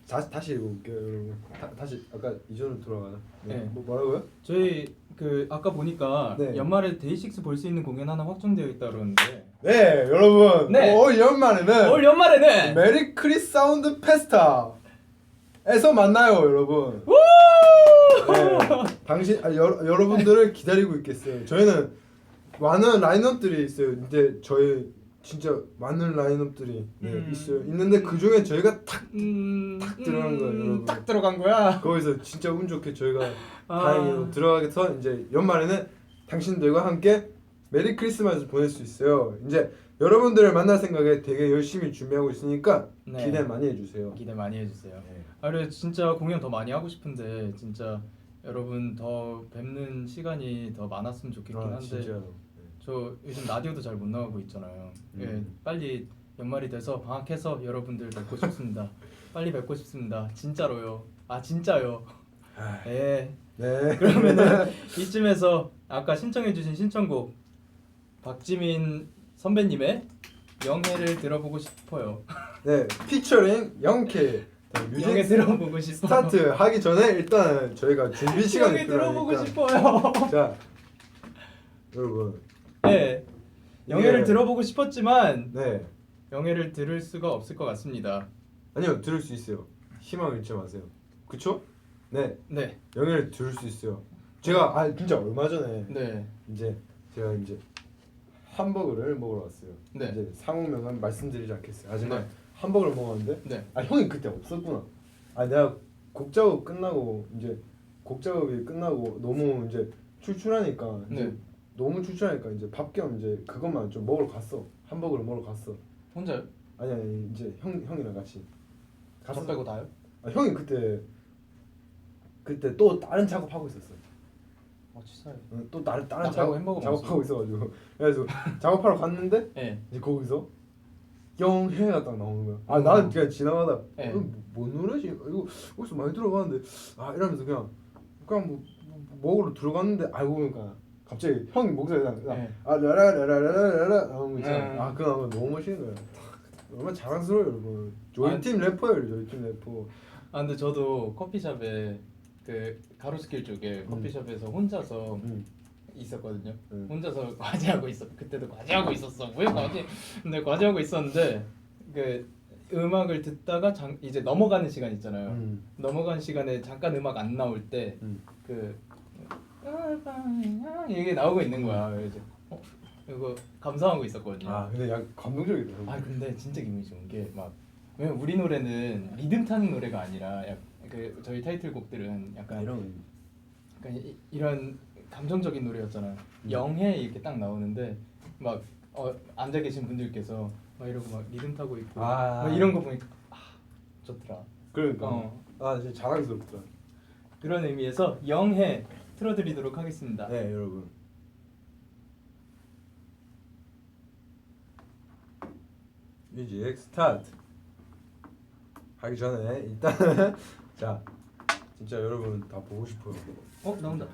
A: 다시 읽어볼게요, 여러분. 다시 아까 이전으로 돌아가나? 네.
B: 네.
A: 뭐라고요?
B: 저희 그 아까 보니까
A: 네.
B: 연말에 데이식스 볼 수 있는 공연 하나 확정되어 있다 그러는데.
A: 네, 여러분.
B: 네.
A: 올 연말에는
B: 올 연말에는
A: 메리크리 사운드 페스타에서 만나요, 여러분.
B: 우!
A: 네, 여러분들을 기다리고 있겠어요. 저희는 많은 라인업들이 있어요. 근데 저희 진짜 많은 라인업들이 있어요. 있는데 그 중에 저희가 탁 들어간 거예요, 여러분.
B: 딱 들어간 거야.
A: 거기서 진짜 운 좋게 저희가
B: 아.
A: 다행히도 들어가서 이제 연말에는 당신들과 함께 메리 크리스마스 보낼 수 있어요. 이제 여러분들을 만날 생각에 되게 열심히 준비하고 있으니까
B: 네.
A: 기대 많이 해주세요.
B: 기대 많이 해주세요.
A: 네.
B: 아, 그래 진짜 공연 더 많이 하고 싶은데 진짜 여러분 더 뵙는 시간이 더 많았으면 좋겠긴 한데
A: 진짜로.
B: 저 요즘 라디오도 잘 못 나가고 있잖아요. 예, 빨리 연말이 돼서 방학해서 여러분들 뵙고 싶습니다. 빨리 뵙고 싶습니다. 진짜로요. 아 진짜요. 예.
A: 네.
B: 그러면은 이쯤에서 아까 신청해주신 신청곡 박지민 선배님의 영해를 들어보고 싶어요.
A: 네, 피처링 영케
B: 영해 들어보고 싶어.
A: 스타트 하기 전에 일단 저희가 준비 시간이
B: 영해 들어보고
A: 필요하니까.
B: 싶어요.
A: 자, 여러분.
B: 네, 영해를
A: 예.
B: 들어보고 싶었지만
A: 네,
B: 영해를 들을 수가 없을 것 같습니다.
A: 아니요, 들을 수 있어요. 희망을 잃지 마세요. 그쵸? 네,
B: 네,
A: 영예를 들을 수 있어요. 제가 진짜 얼마 전에
B: 네,
A: 제가 hamburger를 먹으러 왔어요.
B: 네.
A: 이제 상호명은 말씀드리지 않겠어요. 하지만
B: 네.
A: hamburger를 먹었는데
B: 네.
A: 형이 그때 없었구나. 내가 곡 작업 끝나고 곡 작업이 끝나고 너무 이제 출출하니까
B: 네.
A: 너무 출출하니까 이제 밥 겸 그것만 좀 먹으러 갔어. hamburger를 먹으러 갔어.
B: 혼자요?
A: 아니 이제 형이랑 같이
B: 저 빼고 다요?
A: 형이 그때 또 다른 작업하고 있었어.
B: 치사해.
A: 또 다른
B: 나
A: 작업
B: 빼고 햄버거
A: 작업하고 있어가지고 그래서 작업하러 갔는데
B: 네.
A: 이제 거기서 영해가 딱 나오는 거야. 나는 그냥 지나가다
B: 네.
A: 뭔 노래지? 이거 어디서 많이 들어봤는데 이러면서 그냥 뭐 먹으러 들어갔는데 알고 보니까 갑자기 형 목소리가
B: 네.
A: 라라라라라라라 나오는 거 있잖아.
B: 네.
A: 그거 나오면 너무 멋있는 거야. 얼마나 자랑스러워요, 여러분. 저희 팀 래퍼예요, 저희 팀 래퍼.
B: 근데 저도 커피숍에 그 가로수길 쪽에 커피숍에서 혼자서 있었거든요. 혼자서 과제하고 있었. 그때도 과제하고 있었어. 왜 과제? 근데 과제하고 있었는데 그 음악을 듣다가 이제 넘어가는 시간 있잖아요. 넘어가는 시간에 잠깐 음악 안 나올 때 그 이게 나오고 있는 거야. 그래서 이거 감상하고 있었거든요.
A: 근데 약간 감동적이다.
B: 근데 진짜 기분이 좋은 게 막 왜냐면 우리 노래는 리듬 타는 노래가 아니라 그 저희 타이틀곡들은 약간 이런 감정적인 노래였잖아요. 영해 이렇게 딱 나오는데 막 앉아 계신 분들께서 막 이러고 막 리듬 타고 있고 막 이런 거 보니까 좋더라.
A: 그러니까 진짜 자랑스럽더라.
B: 그런 의미에서 영해 틀어드리도록 하겠습니다.
A: 네, 여러분. 뮤직 스타트 하기 전에 일단 자 진짜 여러분 다 보고 싶어요.
B: 나온다.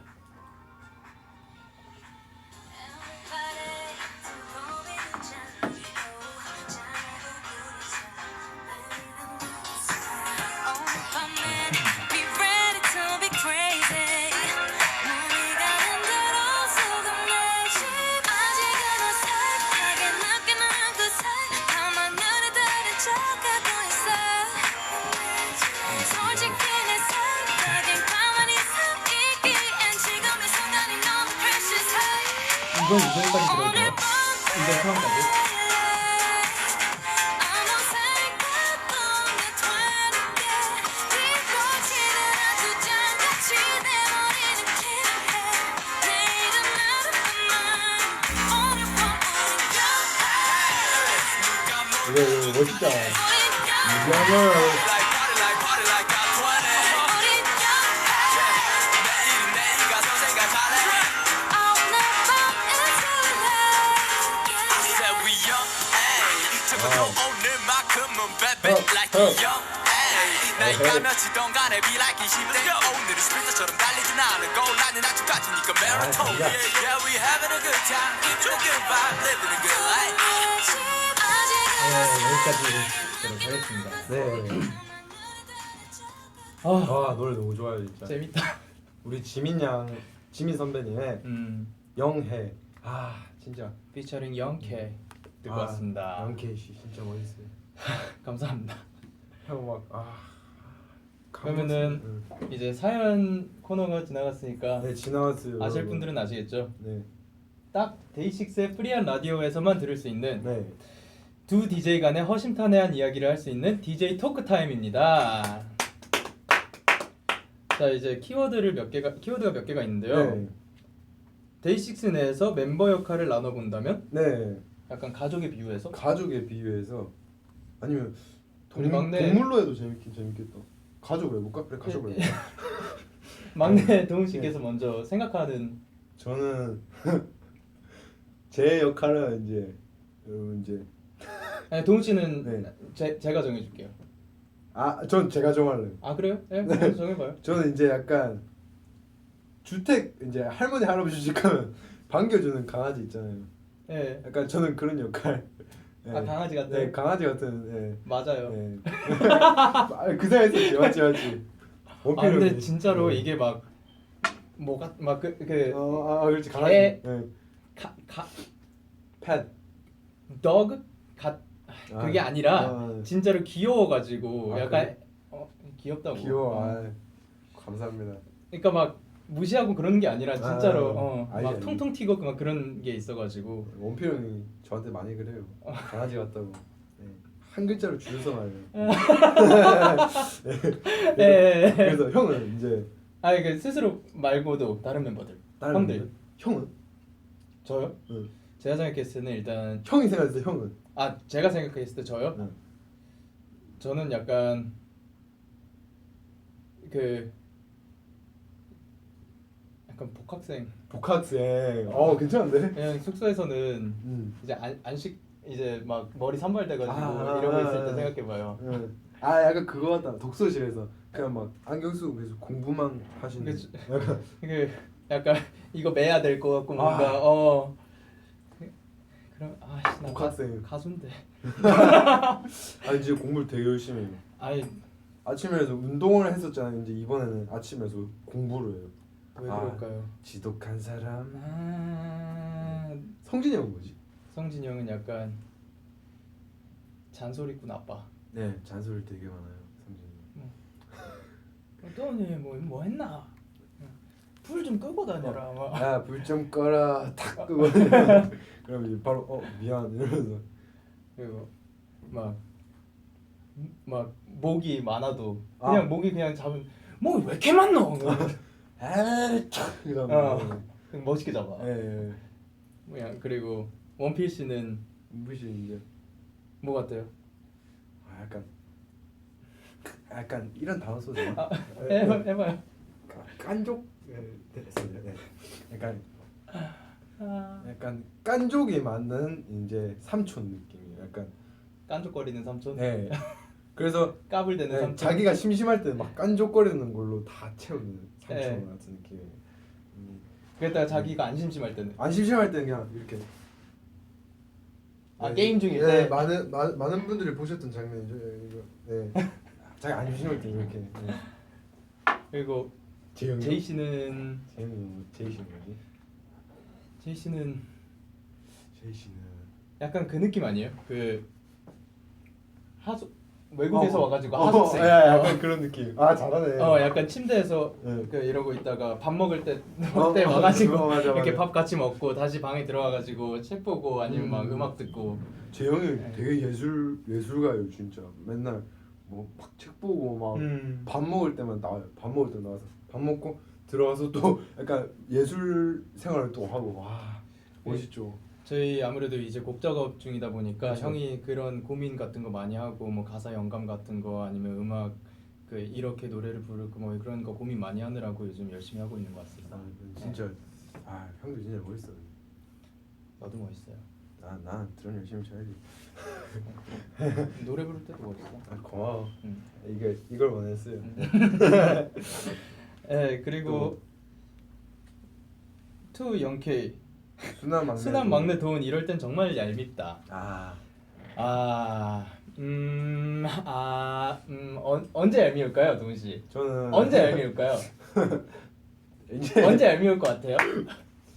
B: 이건 이전까지 들어도 돼요? 이전 처음까지?
A: 이거 멋있다. 이거는
C: 나이 가며 지던 간에 be like 20대 오늘은 스프린터처럼 달리진 않고 나는 아침까지니까 마라톤 Yeah we having a good time Keeping a good vibe Living a good life
B: 네, 여기까지 하겠습니다.
A: 네.
B: 아,
A: 아 노래 너무 좋아요 진짜.
B: 재밌다.
A: 우리 지민 선배님의 영해. 아 진짜.
B: 피처링 영케 듣고
A: 아,
B: 왔습니다.
A: 영케 씨 진짜 멋있어요.
B: 감사합니다.
A: 형 막
B: 그러면은 이제 사연 코너가 지나갔으니까
A: 네 지나갔어요.
B: 아실
A: 여러분.
B: 분들은 아시겠죠?
A: 네.
B: 딱 데이식스의 프리한 라디오에서만 들을 수 있는
A: 네.
B: 두 DJ 간의 허심탄회한 이야기를 할 수 있는 DJ 토크 타임입니다. 자 이제 키워드가 몇 개가 있는데요.
A: 네.
B: 데이식스 내에서 멤버 역할을 나눠 본다면
A: 네.
B: 약간 가족에 비유해서
A: 가족에 비유해서 아니면
B: 우리 막내-
A: 동물로 해도 재밌겠다. 가족으로 해볼까? 그래 가족으로 해볼까?
B: 막내 동훈 씨께서 먼저 생각하는
A: 저는 제 역할은 이제 여러분 이제
B: 아니 동훈 씨는
A: 네.
B: 제가 정해줄게요.
A: 전 제가 정할래요.
B: 아 그래요? 네, 먼저 정해봐요.
A: 저는 이제 약간 주택 이제 할머니 할아버지 집 가면 반겨주는 강아지 있잖아요.
B: 네.
A: 약간 저는 그런 역할. 네.
B: 아 강아지 같은.
A: 네 강아지 같은. 네.
B: 맞아요.
A: 네. 그 생각했었지 맞지.
B: 아 근데
A: 원필은
B: 진짜로
A: 네.
B: 이게 막 뭐가 막그
A: 그렇지 강아지.
B: 개-
A: 네.
B: 가
A: 펫.
B: dog 그게 아니라 진짜로 귀여워가지고
A: 아,
B: 약간
A: 그래?
B: 귀엽다고.
A: 귀여워. 감사합니다.
B: 그러니까 막 무시하고 그러는 게 아니라 진짜로
A: 알지,
B: 막
A: 알지.
B: 통통 튀고 막 그런 게 있어가지고.
A: 원필 형이 저한테 많이 그래요. 강아지 같다고. 네. 한 글자로 줄여서 말해요.
B: 예.
A: 그래서 형은 이제
B: 아니 그 스스로 말고도 다른 멤버들.
A: 다른
B: 형들.
A: 분들? 형은?
B: 저요?
A: 응.
B: 제가 생각했을 때는 일단
A: 형이 생각했을 때 형은?
B: 제가 생각했을 때 저요?
A: 응.
B: 저는 약간 약간 복학생.
A: 복학생. 괜찮은데?
B: 그냥 숙소에서는 이제 안식 이제 막 머리 산발돼가지고 이러고 있을 때 생각해봐요.
A: 응. 약간 그거 같다. 독서실에서 그냥 막 안경 쓰고 계속 공부만 하시는.
B: 그치.
A: 약간
B: 약간 이거 매야 될 것 같고 뭔가 그럼 나
A: 복학생.
B: 가수인데.
A: 이제 공부를 되게 열심히 해요.
B: 아니
A: 아침에 해서 운동을 했었잖아요. 이제 이번에는 아침에서 공부를 해요.
B: 왜 그럴까요?
A: 지독한 사람.
B: 아,
A: 성진이 형은 뭐지?
B: 성진이 형은 약간 잔소리꾼 아빠.
A: 네, 잔소리 되게 많아요. 성진이.
B: 너네 뭐 했나? 불 좀 끄고 다녀라. 막.
A: 야, 불 좀 꺼라. 탁 끄고. 그럼 이제 바로 미안 이러면서.
B: 그리고 막 목이 많아도 그냥 목이 그냥 잡은 목이 왜 이렇게 많노?
A: 이러면.
B: 멋있게 잡아.
A: 예.
B: 그냥 그리고 원필 씨는
A: 무시 이제
B: 뭐 같아요?
A: 약간 이런 단어 써도 되나?
B: 해봐요.
A: 깐족. 됐습니다. 네. 약간 깐족이 맞는 이제 삼촌 느낌이에요. 약간
B: 깐족거리는 삼촌.
A: 네. 그래서
B: 까불대는 삼촌.
A: 자기가 심심할 때 막 깐족거리는 걸로 다 채우는 삼촌
B: 네.
A: 같은 느낌이에요.
B: 그랬다가 자기가 안 심심할 때는
A: 안 심심할 때는 그냥 이렇게.
B: 게임 중일
A: 네,
B: 때.
A: 많은 분들이 보셨던 장면이죠. 이거. 네. 자기 안 심심할 때 이렇게. 네.
B: 그리고 제이 씨는
A: 제이 씨는 뭐지? 제이 씨는
B: 약간 그 느낌 아니에요? 그 외국에서 와가지고 하숙생.
A: 약간 그런 느낌. 잘하네.
B: 약간 침대에서
A: 네.
B: 이러고 있다가 밥 먹을 때 와가지고
A: 맞아.
B: 이렇게 밥 같이 먹고 다시 방에 들어와가지고 책 보고 아니면 막 음악 듣고.
A: 재영이 되게 예술가예요 진짜. 맨날 뭐 막 책 보고 막 밥 먹을 때만 나와요. 밥 먹을 때 나와서 밥 먹고 들어와서 또 약간 예술 생활을 또 하고 와 멋있죠.
B: 저희 아무래도 이제 곡 작업 중이다 보니까
A: 그쵸.
B: 형이 그런 고민 같은 거 많이 하고 뭐 가사 영감 같은 거 아니면 음악 이렇게 노래를 부르고 뭐 그런 거 고민 많이 하느라고 요즘 열심히 하고 있는 것 같습니다.
A: 진짜 형도 진짜 멋있어.
B: 나도 멋있어요.
A: 난 드럼 열심히 쳐야지.
B: 노래 부를 때도 멋있어.
A: 고마워.
B: 음.
A: 이걸 원했어요.
B: 네, 그리고 투 영케이 순한 막내 도훈 이럴 땐 정말 얄밉다. 언제 얄미울까요, 도훈 씨?
A: 저는
B: 언제 얄미울까요?
A: 이제
B: 언제 얄미울 것 같아요?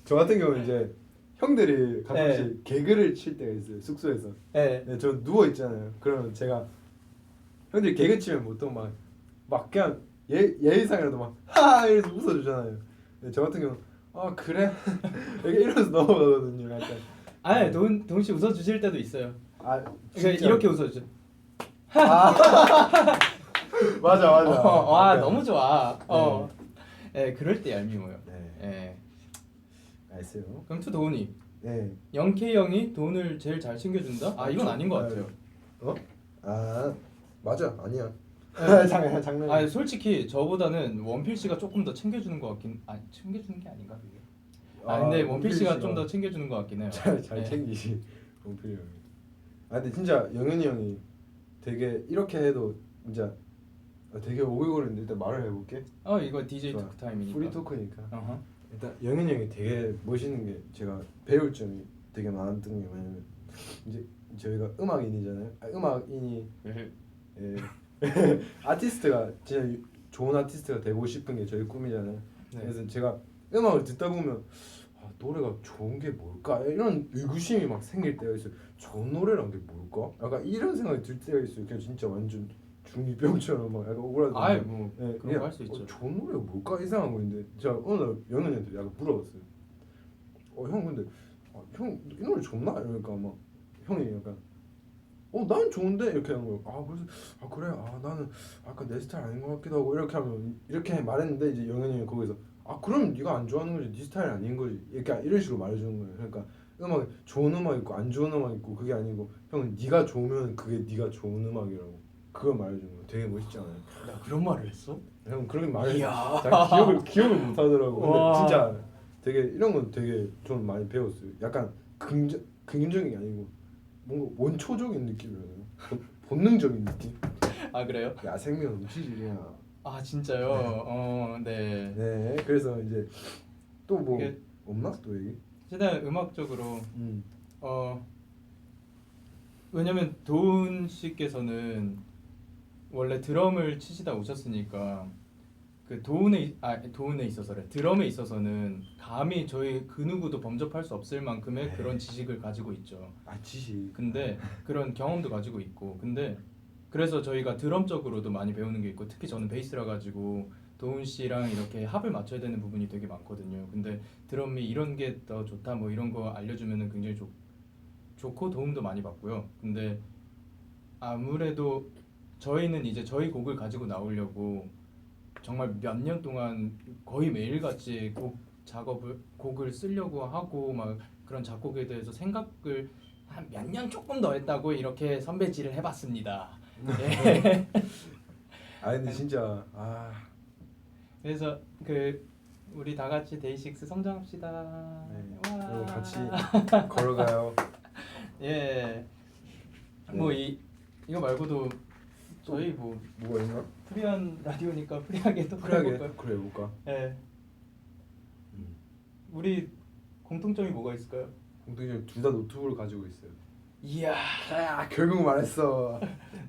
A: 저 같은 경우는 이제 형들이 가끔씩
B: 네.
A: 개그를 칠 때가 있어요 숙소에서.
B: 네.
A: 네, 저 누워 있잖아요. 그러면 제가 형들이 개그 치면 보통 막 그냥 예의상이라도 막 하 이래서 웃어주잖아요. 근데 저 같은 경우 그래 이렇게 이러면서 넘어가거든요. 약간.
B: 아니 도훈 씨 웃어 주실 때도 있어요.
A: 진짜.
B: 이렇게 웃어 주죠.
A: 맞아.
B: 와 너무 좋아. 네, 그럴 때 얄미워요.
A: 네.
B: 네.
A: 알겠어요.
B: 그럼 투 도훈이
A: 네.
B: 영케이 형이 돈을 제일 잘 챙겨준다? 이건 아닌 것 같아요.
A: 맞아 아니야.
B: 네.
A: 장난.
B: 솔직히 저보다는 원필 씨가 조금 더 챙겨주는 것 같긴. 챙겨주는 게 아닌가 그게. 근데 원필 씨가 좀 더 챙겨주는 것 같긴 해요.
A: 잘
B: 네.
A: 챙기시 원필이 형이. 근데 진짜 영현이 형이 되게 이렇게 해도 진짜 되게 오글거리는데 일단 말을 해볼게.
B: 이거 DJ
A: 좋아.
B: 토크 타임이니까.
A: 프리 토크니까.
B: 어허.
A: 일단 영현이 형이 되게 멋있는 게 제가 배울 점이 되게 많았던 게 뭐냐면 이제 저희가 음악인이잖아요. 음악인이
B: 네.
A: 예. 아티스트가 진짜 좋은 아티스트가 되고 싶은 게 저희 꿈이잖아요.
B: 네.
A: 그래서 제가 음악을 듣다 보면 노래가 좋은 게 뭘까 이런 의구심이 막 생길 때가 있어요. 좋은 노래란 게 뭘까? 약간 이런 생각이 들 때가 있어요. 그냥 진짜 완전 중2병처럼 막 약간 오그라들고.
B: 뭐
A: 예,
B: 그런 거 할 수 있죠.
A: 좋은 노래가 뭘까 이상한 거인데 제가 어느 날 영현이한테 약간 물어봤어요. 형 근데 형 이 노래 좋나? 이러니까 막 형이 약간 난 좋은데 이렇게 하는 거예요. 그래서 그래 나는 약간 내 스타일 아닌 것 같기도 하고 이렇게 하면 이렇게 말했는데 이제 영현이 형이 거기서 그럼 네가 안 좋아하는 거지 네 스타일 아닌 거지 이런 식으로 말해주는 거예요. 그러니까 음악 좋은 음악 있고 안 좋은 음악 있고 그게 아니고 형은 네가 좋으면 그게 네가 좋은 음악이라고 그걸 말해주는 거예요. 되게 멋있지 않아요?
B: 나 그런 말을 했어?
A: 형 그런 말을
B: 이야.
A: 난 기억을 못 하더라고. 근데
B: 와.
A: 진짜 되게 이런 건 되게 좀 많이 배웠어요. 약간 긍정적인 게 아니고 뭔가 원초적인 느낌이라요. 본능적인 느낌.
B: 그래요?
A: 야 생명 넘치지 그냥.
B: 진짜요? 네.
A: 네. 그래서 이제 또 뭐
B: 이게-
A: 없나 또 얘기?
B: 일단 음악적으로 왜냐면 도훈 씨께서는 원래 드럼을 치시다 오셨으니까 그 도훈에 있어서래 드럼에 있어서는 감히 저희 그 누구도 범접할 수 없을 만큼의 그런 지식을 가지고 있죠.
A: 지식.
B: 근데 그런 경험도 가지고 있고 근데 그래서 저희가 드럼 쪽으로도 많이 배우는 게 있고 특히 저는 베이스라 가지고 도훈 씨랑 이렇게 합을 맞춰야 되는 부분이 되게 많거든요. 근데 드럼이 이런 게 더 좋다 뭐 이런 거 알려주면은 굉장히 좋고 도움도 많이 받고요. 근데 아무래도 저희는 이제 저희 곡을 가지고 나오려고 정말 몇 년 동안 거의 매일같이 곡을 쓰려고 하고 막 그런 작곡에 대해서 생각을 한 몇 년 조금 더 했다고 이렇게 선배질을 해봤습니다. 예.
A: 근데 진짜
B: 그래서 우리 다 같이 데이식스 성장합시다.
A: 네.
B: 와.
A: 그리고 같이 걸어가요.
B: 예.
A: 네.
B: 뭐 이거 말고도 저희 뭐
A: 뭐가 있나?
B: 프리한 라디오니까 프리하게 또
A: 프리하게
B: 해볼까요?
A: 그래 볼까?
B: 예.
A: 음.
B: 우리 공통점이 뭐가 있을까요?
A: 공통적으로 둘 다 노트북을 가지고 있어요.
B: 이야.
A: 결국 말했어.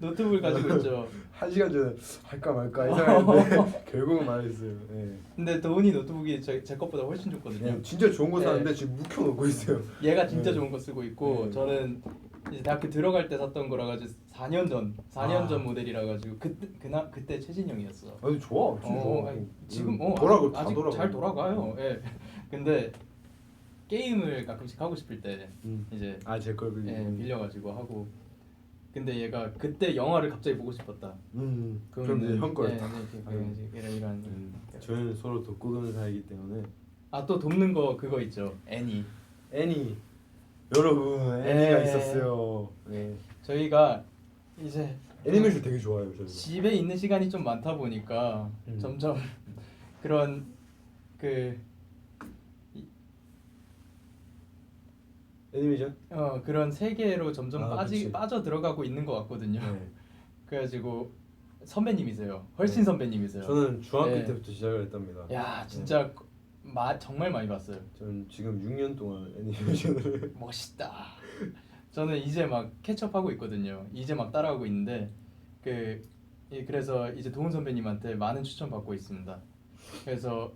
B: 노트북을 가지고 있죠.
A: 1시간 전에 할까 말까 이 생각했는데 결국은 말했어요. 네.
B: 근데 도훈이 노트북이 제 것보다 훨씬 좋거든요.
A: 네, 진짜 좋은 거
B: 네.
A: 샀는데 지금 묵혀놓고 있어요.
B: 얘가 진짜
A: 네.
B: 좋은 거 쓰고 있고
A: 네.
B: 저는 이제 대학교 들어갈 때 샀던 거라 가지고 4년 전 모델이라 가지고 그때 최진영이었어.
A: 아니 좋아, 진짜 좋아.
B: 지금
A: 돌아가
B: 아직
A: 돌아가.
B: 잘 돌아가요. 예. 근데 게임을 가끔씩 하고 싶을 때 이제
A: 제 걸
B: 빌려가지고 하고. 근데 얘가 그때 영화를 갑자기 보고 싶었다.
A: 그럼 이제 형 걸.
B: 이런.
A: 저희는 서로 돕고 도는 사이기 때문에.
B: 또 돕는 거 그거 있죠.
A: 애니. 여러분 애니가 있었어요. 네.
B: 저희가 이제
A: 애니메이션 되게 좋아해요. 저는.
B: 집에 있는 시간이 좀 많다 보니까 점점 그런
A: 애니메이션?
B: 그런 세계로 점점
A: 그치.
B: 빠져 들어가고 있는 것 같거든요.
A: 네.
B: 그래가지고 선배님이세요. 훨씬 선배님이세요.
A: 저는 중학교
B: 네.
A: 때부터 시작을 했답니다.
B: 야 진짜 정말 많이 봤어요.
A: 저는 지금 6년 동안 애니메이션을
B: 멋있다. 저는 이제 막 캐치업하고 있거든요. 이제 막 따라하고 있는데 그래서 이제 도훈 선배님한테 많은 추천 받고 있습니다. 그래서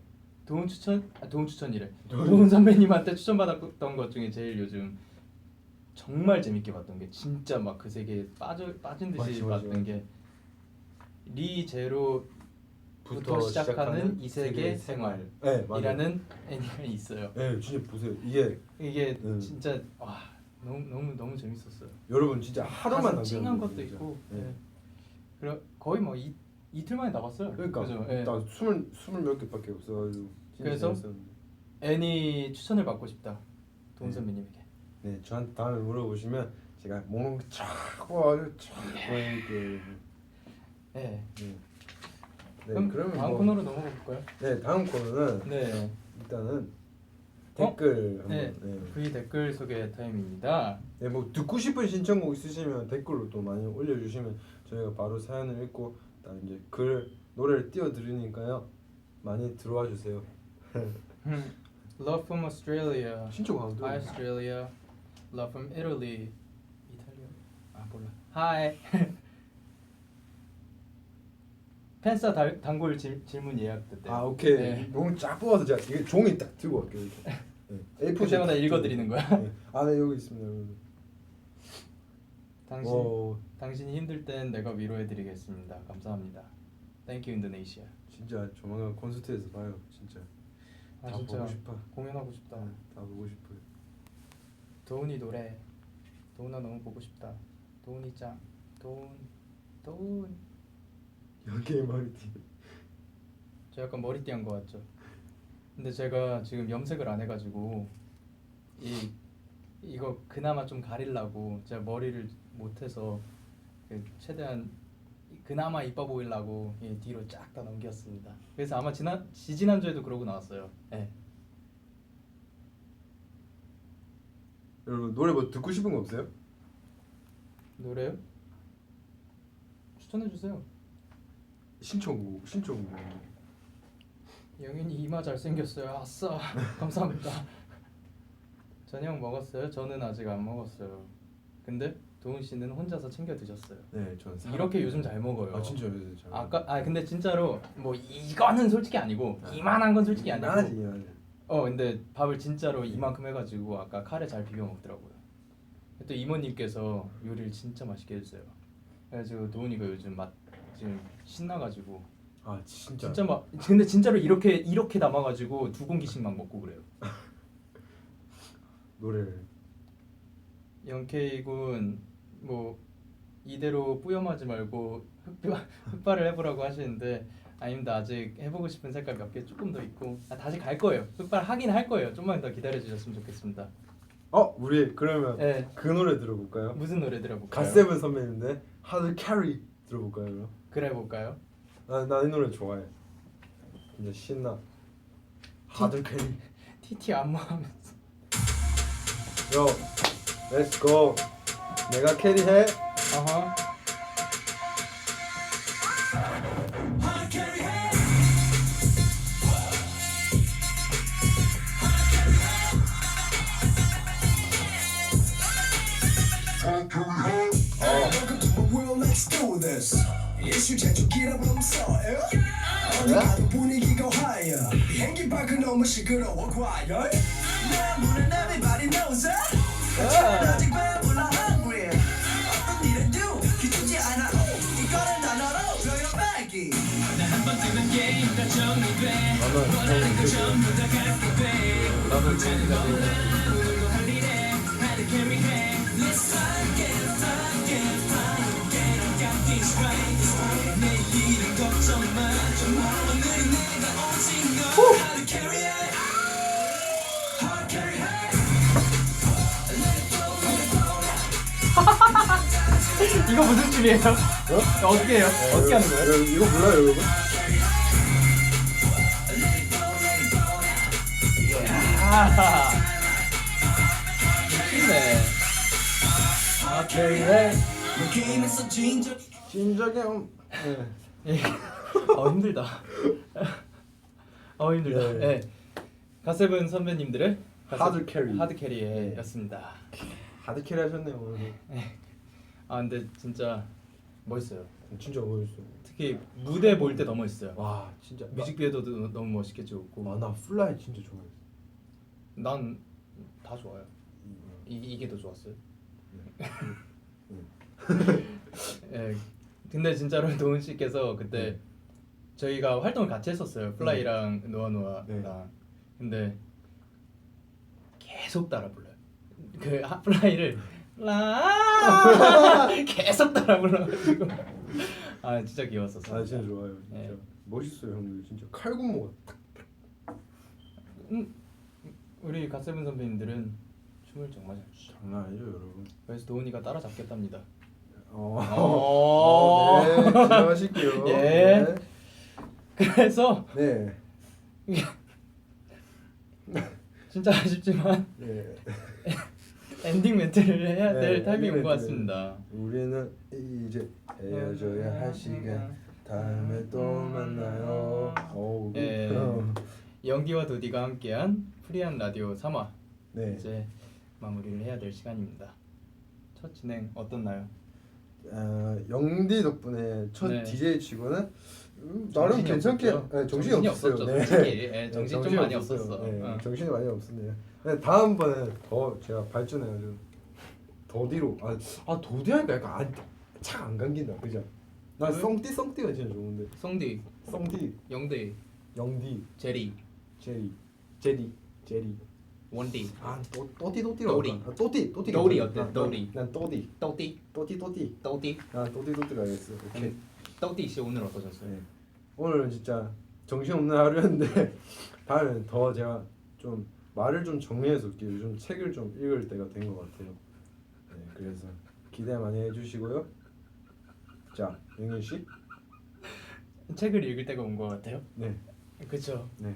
B: 도훈 추천이래. 도훈 선배님한테 추천 받았던 것 중에 제일 요즘 정말 재밌게 봤던 게 진짜 막 그 세계에 빠진 듯이
A: 맞아.
B: 봤던 게 리제로부터 시작하는 이 세계 생활이라는
A: 네, 맞아요.
B: 애니가 있어요.
A: 네, 진짜 보세요. 이게
B: 진짜 와 너무 재밌었어요.
A: 여러분 진짜 하루만
B: 가슴
A: 남겼는데
B: 찡한 것도
A: 진짜.
B: 있고.
A: 네.
B: 네. 그래 거의 뭐 이틀 만에 다 봤어요.
A: 그러니까
B: 그죠? 네.
A: 나 스물 몇 개밖에 없어가지고 진짜
B: 그래서?
A: 재밌었는데.
B: 애니 추천을 받고 싶다. 도훈
A: 네.
B: 선배님에게.
A: 네, 저한테 다음에 물어보시면 제가 먹는 거쫙 보여줄게요.
B: 네.
A: 네,
B: 그럼
A: 그러면
B: 다음
A: 뭐,
B: 코너로 넘어가 볼까요?
A: 네, 다음 코너는
B: 네.
A: 일단은 댓글
B: 네.
A: 한번.
B: V 댓글 소개 타임입니다.
A: 네, 뭐 듣고 싶은 신청곡 있으시면 댓글로 또 많이 올려주시면 저희가 바로 사연을 읽고 그다음 이제 노래를 띄워드리니까요. 많이 들어와 주세요.
B: Love from Australia.
A: 신청곡 안
B: Hi
A: 들어.
B: Australia. Love from Italy. 이탈리아? 아 몰라. Hi. 팬싸 단골 질문 예약됐대요.
A: 아 오케이.
B: 네.
A: 너무 쫙 뽑아서 제가 이게 종이 딱 들고 갈게요. 이렇게. 네. A4
B: 그때마다
A: 딱
B: 읽어드리는 거야?
A: 네. 아, 네 여기 있습니다. 여러분.
B: 당신이 힘들 땐 내가 위로해드리겠습니다. 감사합니다. Thank you Indonesia.
A: 진짜 조만간 콘서트에서 봐요. 진짜.
B: 아
A: 다
B: 진짜
A: 보고 싶어.
B: 공연하고 싶다.
A: 다 보고 싶어요.
B: 도훈이 노래. 도훈아 너무 보고 싶다. 도훈이 짱. 도훈.
A: 연계의 머리띠.
B: 저 약간 머리띠 한 거 같죠? 근데 제가 지금 염색을 안 해가지고 이거 그나마 좀 가리려고 제가 머리를 못해서 최대한 그나마 이뻐 보이려고 뒤로 쫙 다 넘겼습니다. 그래서 아마 지난주에도 그러고 나왔어요. 네.
A: 여러분 노래 뭐 듣고 싶은 거 없어요?
B: 노래요? 추천해주세요.
A: 신청곡.
B: 영윤이 이마 잘생겼어요. 아싸. 감사합니다. 저녁 먹었어요? 저는 아직 안 먹었어요. 근데 도훈 씨는 혼자서 챙겨 드셨어요.
A: 네, 저는
B: 이렇게 요즘 잘 먹어요.
A: 아 진짜 요새 잘.
B: 근데 진짜로 뭐 이거는 솔직히 아니고 이만한 건 솔직히 아니고.
A: 이만하지.
B: 근데 밥을 진짜로 이만큼 해가지고 아까 카레 잘 비벼 먹더라고요. 또 이모님께서 요리를 진짜 맛있게 해주세요. 그래가지고 도훈이가 요즘 지금 신나가지고.
A: 아 진짜.
B: 진짜 막 근데 진짜로 이렇게 남아가지고 2공기씩 막 먹고 그래요.
A: 노래를.
B: 영케이군 뭐 이대로 뿌염하지 말고 흑발을 해보라고 하시는데 아닙니다. 아직 해보고 싶은 색깔 몇 개 조금 더 있고 다시 갈 거예요. 흑발 하긴 할 거예요. 좀만 더 기다려 주셨으면 좋겠습니다.
A: 우리 그러면
B: 네.
A: 그 노래 들어볼까요?
B: 무슨 노래 들어볼까요?
A: 갓세븐 선배님인데 Hard Carry 들어볼까요? 그럼?
B: 그래 볼까요?
A: 나 이 노래 좋아해. 진짜 신나. Hard Carry.
B: TT 안무하면서
A: Yo, let's go. 내가 캐리해.
B: 어허.
D: Welcome to my world, let's do this. 예술 제조기라고 넘서 어디 가도 분위기가 higher. 비행기 밖은 너무 시끄러워 과열. 내 문은 everybody knows it. 하지만 아직 배불러 hungry. 어떤 일을 do 기쁘지 않아. 이거는 단어로 표현하기. 나한번 뜨면 게임 다 정리돼. 원하는 거 전부 다 갖게 돼.
A: 나도 재미가 돼.
D: 할 일에 하드 캐리해. Let's fight it, fight it, fight it. Got this right. 내일은 걱정 마. 오늘은 내가 오직 너 하드 캐리해. Hard carry hey.
B: 이거 무슨 춤이에요? 어떻게 해요? 어떻게 하는 거예요?
A: 이거 몰라요, 여러분?
B: 아, 좋네. 아 베이베.
D: 게임에서 진짜
A: 진작에 네.
B: 힘들다. 힘들다.
A: 네.
B: 네. 갓세븐 선배님들의
A: 하드 캐리.
B: 하드 캐리였습니다.
A: 하드 캐리 하셨네요 오늘.
B: 아 근데 진짜 멋있어요.
A: 진짜 멋있어.
B: 특히 무대 볼 때 너무 멋있어요.
A: 와 진짜
B: 뮤직비디오도 너무 멋있게 찍었고.
A: 나 플라이 진짜 좋아해.
B: 난 다 좋아요. 이게 더 좋았어요. 예. 근데 진짜로 도훈 씨께서 그때 저희가 활동을 같이 했었어요. 플라이랑 노아노아랑.
A: 네.
B: 근데 계속 따라 불러요. 그 플라이를 라 계속 따라 불러가지고 아 진짜 귀여웠었어요.
A: 아 진짜 좋아요. 진짜
B: 네.
A: 멋있어요 형들. 진짜 칼군무가 딱.
B: 우리 갓세븐 선배님들은 춤을 정말 잘 추죠.
A: 장난 아니죠 여러분.
B: 그래서 도훈이가 따라잡겠답니다.
A: 네, 진행하실게요.
B: 예.
A: 네.
B: 그래서
A: 네.
B: 진짜 아쉽지만
A: 네.
B: 엔딩 멘트를 해야 될
A: 네,
B: 타이밍이 온 것
A: 멘트.
B: 같습니다.
A: 우리는 이제 헤어져야 할 시간. 다음에 또 만나요. 어우.
B: 예. 영기와 도디가 함께한 프리한 라디오 3화
A: 네.
B: 이제 마무리를 해야 될 시간입니다. 첫 진행 어떻나요?
A: 영디 덕분에 첫
B: 네.
A: DJ 치고는 나름
B: 정신이
A: 괜찮게
B: 없었죠.
A: 네, 정신이 없었어요.
B: 없었죠,
A: 네.
B: 솔직히. 예,
A: 네,
B: 정신이 좀
A: 정신이
B: 많이
A: 없었어요.
B: 없었어.
A: 네,
B: 어.
A: 정신이 많이 없었네요. 네, 다음번에 더 제가 발전해가지고 더디로 도디 하니까 약간 착 안 감긴다 그죠? 난
B: 왜?
A: 썽띠가 진짜 좋은데
B: 송디,
A: 썽띠
B: 영디,
A: 영디
B: 제리,
A: 제리
B: 원디,
A: 또띠라고
B: 도리.
A: 할까? 또띠
B: 도리 어때? 도리.
A: 난 또띠
B: 또띠, 또띠.
A: 난 또띠가 알겠어. 오케이.
B: 또띠 씨 오늘 어떠셨어요?
A: 네. 오늘은 진짜 정신없는 하루였는데 다음에 더 제가 좀 말을 좀 정리해서 올게요. 요즘 책을 좀 읽을 때가 된 것 같아요. 네, 그래서 기대 많이 해주시고요. 자, 영현 씨.
B: 책을 읽을 때가 온 것 같아요.
A: 네.
B: 그렇죠.
A: 네.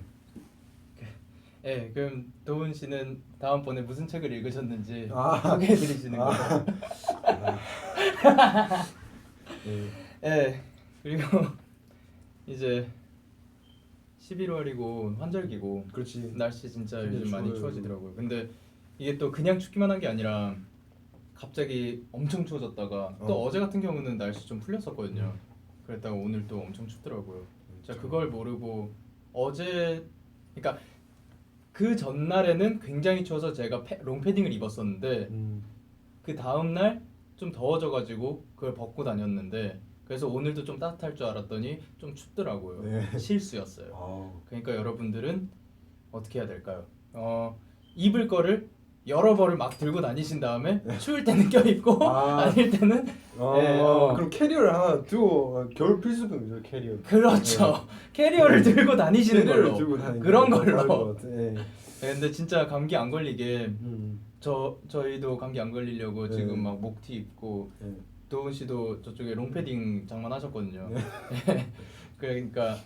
B: 네, 그럼 도훈 씨는 다음번에 무슨 책을 읽으셨는지
A: 아.
B: 소개해드리시는 거죠.
A: 네.
B: 네, 그리고 이제 11월이고 환절기고
A: 그렇지.
B: 날씨 진짜
A: 진짜
B: 요즘 많이
A: 추워요.
B: 추워지더라고요. 근데 이게 또 그냥 춥기만 한 게 아니라 갑자기 엄청 추워졌다가 또 어제 같은 경우는 날씨 좀 풀렸었거든요. 그랬다가 오늘 또 엄청 춥더라고요. 제가 그걸 모르고 어제 그러니까 그 전날에는 굉장히 추워서 제가 롱패딩을 입었었는데 그 다음 날 좀 더워져가지고 그걸 벗고 다녔는데 그래서 오늘도 좀 따뜻할 줄 알았더니 좀 춥더라고요.
A: 네.
B: 실수였어요.
A: 아우.
B: 그러니까 여러분들은 어떻게 해야 될까요? 입을 거를 여러 벌을 막 들고 다니신 다음에 추울 때는 껴입고 아닐 때는
A: 그럼 캐리어를 하나 두고 겨울 필수품이죠 캐리어.
B: 그렇죠. 캐리어를 들고 다니시는
A: 캐리어를
B: 걸로
A: 들고 다니는
B: 그런
A: 게 나을
B: 걸로.
A: 것 같아. 네.
B: 근데 진짜 감기 안 걸리게
A: 음.
B: 저희도 감기 안 걸리려고
A: 네.
B: 지금 막 목티 입고
A: 네.
B: 도훈 씨도 저쪽에 롱패딩 장만하셨거든요. 그러니까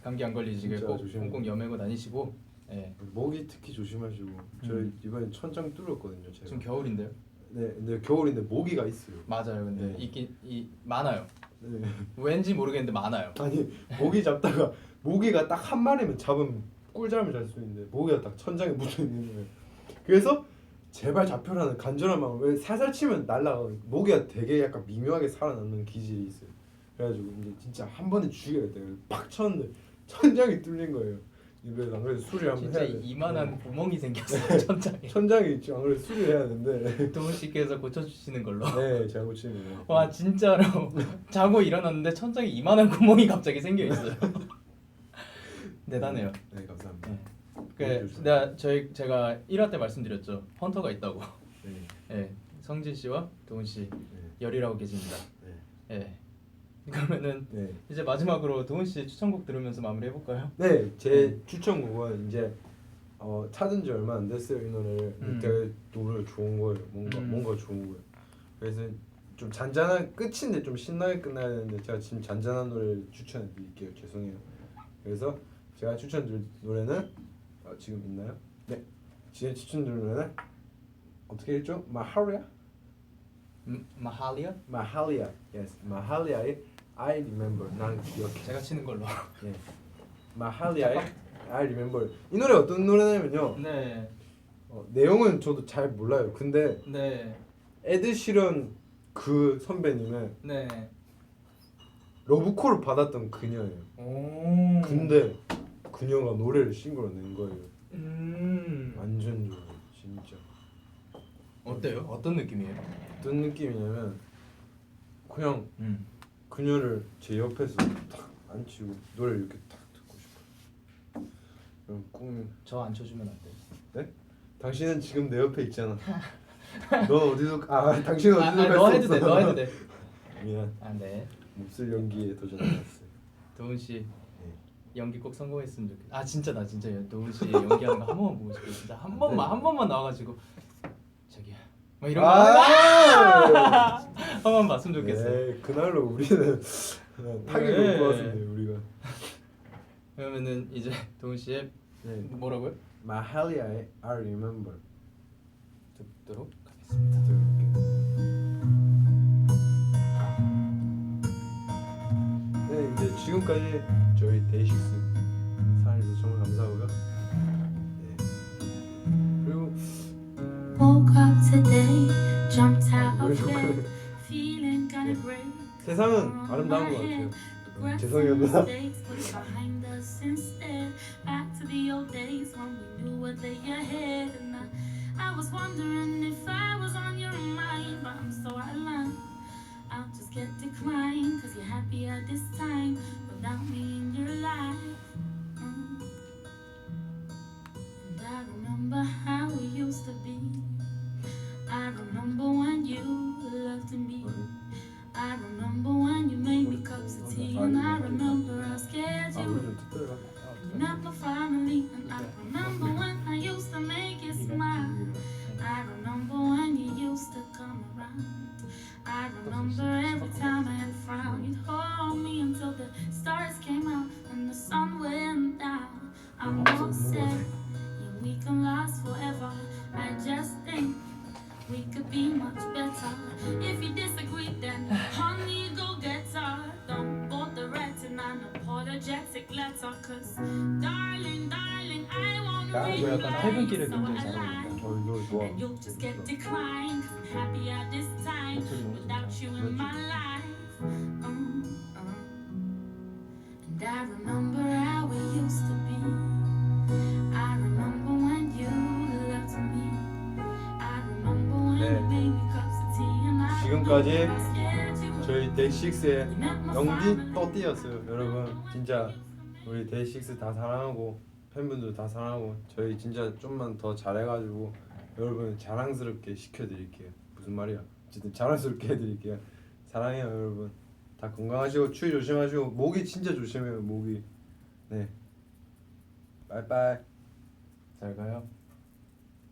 B: 감기 안 걸리시게
A: 진짜
B: 꼭
A: 조심해요.
B: 꽁꽁 여매고 다니시고. 예.
A: 모기 특히 조심하시고 저희 이번에 천장 뚫었거든요 제가.
B: 지금 겨울인데요?
A: 네, 근데 겨울인데 모기가 있어요.
B: 맞아요. 근데
A: 네.
B: 있긴 많아요.
A: 네.
B: 왠지 모르겠는데 많아요.
A: 아니 모기 잡다가 모기가 딱 한 마리면 잡으면 꿀잠을 잘 수 있는데 모기가 딱 천장에 묻어 있는 거예요. 그래서 제발 잡혀라는 간절한 마음. 왜 살살 치면 날라가. 모기가 되게 약간 미묘하게 살아남는 기질이 있어요. 그래가지고 이제 진짜 한 번에 죽여야겠다. 팍 쳤는데 천장이 뚫린 거예요. 그래서 안 그래도 수리 한번
B: 진짜
A: 해야 돼.
B: 이만한 구멍이 생겼어요 천장에.
A: 천장이 있죠. 안 그래도 수리 해야 되는데.
B: 도훈 씨께서 고쳐주시는 걸로.
A: 네, 제가 고치네요.
B: 와 진짜로 자고 일어났는데 천장에 이만한 구멍이 갑자기 생겨 있어요. 대단해요.
A: 네, 감사합니다.
B: 제가 1화 때 말씀드렸죠. 헌터가 있다고.
A: 네.
B: 예, 성진 씨와 도훈 씨
A: 네.
B: 열일하고 계십니다.
A: 네.
B: 예. 그러면은
A: 네.
B: 이제 마지막으로 도훈 씨 추천곡 들으면서 마무리 해볼까요?
A: 네, 제 추천곡은 이제 찾은 지 얼마 안 됐어요 이 노래를. 되게 노래 좋은 거예요. 뭔가 좋은 거예요. 그래서 좀 잔잔한 끝인데 좀 신나게 끝나야 되는데 제가 지금 잔잔한 노래를 추천해 드릴게요. 죄송해요. 그래서 제가 추천드릴 노래는 지금 있나요? 네, 지금 추천드릴 노래는 어떻게 했죠? 마하리아?
B: 마할리아?
A: 마할리아. Yes. 마할리아의 I remember. 난 기억해.
B: 제가 치는 걸로.
A: 예. 마할리아의 I remember. 이 노래 어떤 노래냐면요.
B: 네.
A: 내용은 저도 잘 몰라요. 근데
B: 네.
A: 에드 시런 그 선배님의
B: 네.
A: 러브콜을 받았던 그녀예요.
B: 오.
A: 근데 그녀가 노래를 싱글로 낸 거예요. 완전 좋아요. 진짜.
B: 어때요? 어떤 느낌이에요?
A: 어떤 느낌이냐면 그냥 그녀를 제 옆에서 탁 앉히고 노래를 이렇게 탁 듣고 싶어요. 그럼 꿈이.
B: 저 안 쳐주면 안 돼요?
A: 네? 당신은 지금 내 옆에 있잖아. 넌 어디서 당신은 어디서 갈
B: 너
A: 수
B: 해도 돼.
A: 없어.
B: 너 해도 돼.
A: 미안.
B: 네.
A: 몹쓸 연기에 도전해봤어요.
B: 도훈 씨
A: 네.
B: 연기 꼭 성공했으면 좋겠다. 진짜 나 진짜 도훈 씨 연기하는 거 한 번만 보고 싶어. 진짜 한 번만 나와가지고 저기야 막 이런 거 한 번만 봤으면 좋겠어요.
A: 네, 그날로 우리는 타격을
B: 네.
A: 올 것 같은데 우리가.
B: 그러면은 이제 도훈 씨의
A: 네.
B: 뭐라고요?
A: 마할리아의 I remember
B: 듣도록 하겠습니다.
A: 네, 이제 지금까지 저희 데이식스 사랑해주셔서 정말 감사하고요. 네. 그리고
E: Woke up today, jumped out
A: 노래
E: of bed,
A: 좋거든요.
E: feeling kinda great.
A: 세상은 아름다운 것 같아요. 죄송해요 누나.
E: Mistakes put behind us instead. Back to the old days when we knew what lay ahead. And I was wondering if I was on your mind, but I'm so out of line. I'll just get declined, cause you're happier this time without me in your life. And I remember how we used to be. I remember when you loved me. I remember when you made me cups of tea. And I remember how scared you
A: 우리 좀 특별히
E: you met my family. And I remember when I used to make you smile. I remember when you used to come around. I remember every time I had a frown, you'd hold me until the stars came out and the sun went down. I'm all set, yeah, we can last forever. I just think we could be much better. If you disagree, then honey, go get her. Don't bother writing an apologetic letter, cause darling, I won't
B: 이거 약간 퇴근길에 굉장히 잘
E: lie.
B: 어울린다.
A: 이 노래 좋아.
E: And you'll just get declined. 'Cause I'm happier this time without you in my life. And I remember how we used to be. I remember when you loved me. I remember when
A: 네.
E: you made me cups of tea. And I
A: 지금까지
E: remember how scared you were.
A: 저희 데이식스의
E: You met my
A: 연기
E: family.
A: 또 띄었어요. 여러분 진짜 우리 데이식스 다 사랑하고 팬분들 다 사랑하고 저희 진짜 좀만 더 잘해가지고 여러분 자랑스럽게 시켜드릴게요. 무슨 말이야? 어쨌든 자랑스럽게 해드릴게요. 사랑해요 여러분. 다 건강하시고 추위 조심하시고 모기 진짜 조심해요 모기. 네. 빠이빠이.
B: 잘 가요.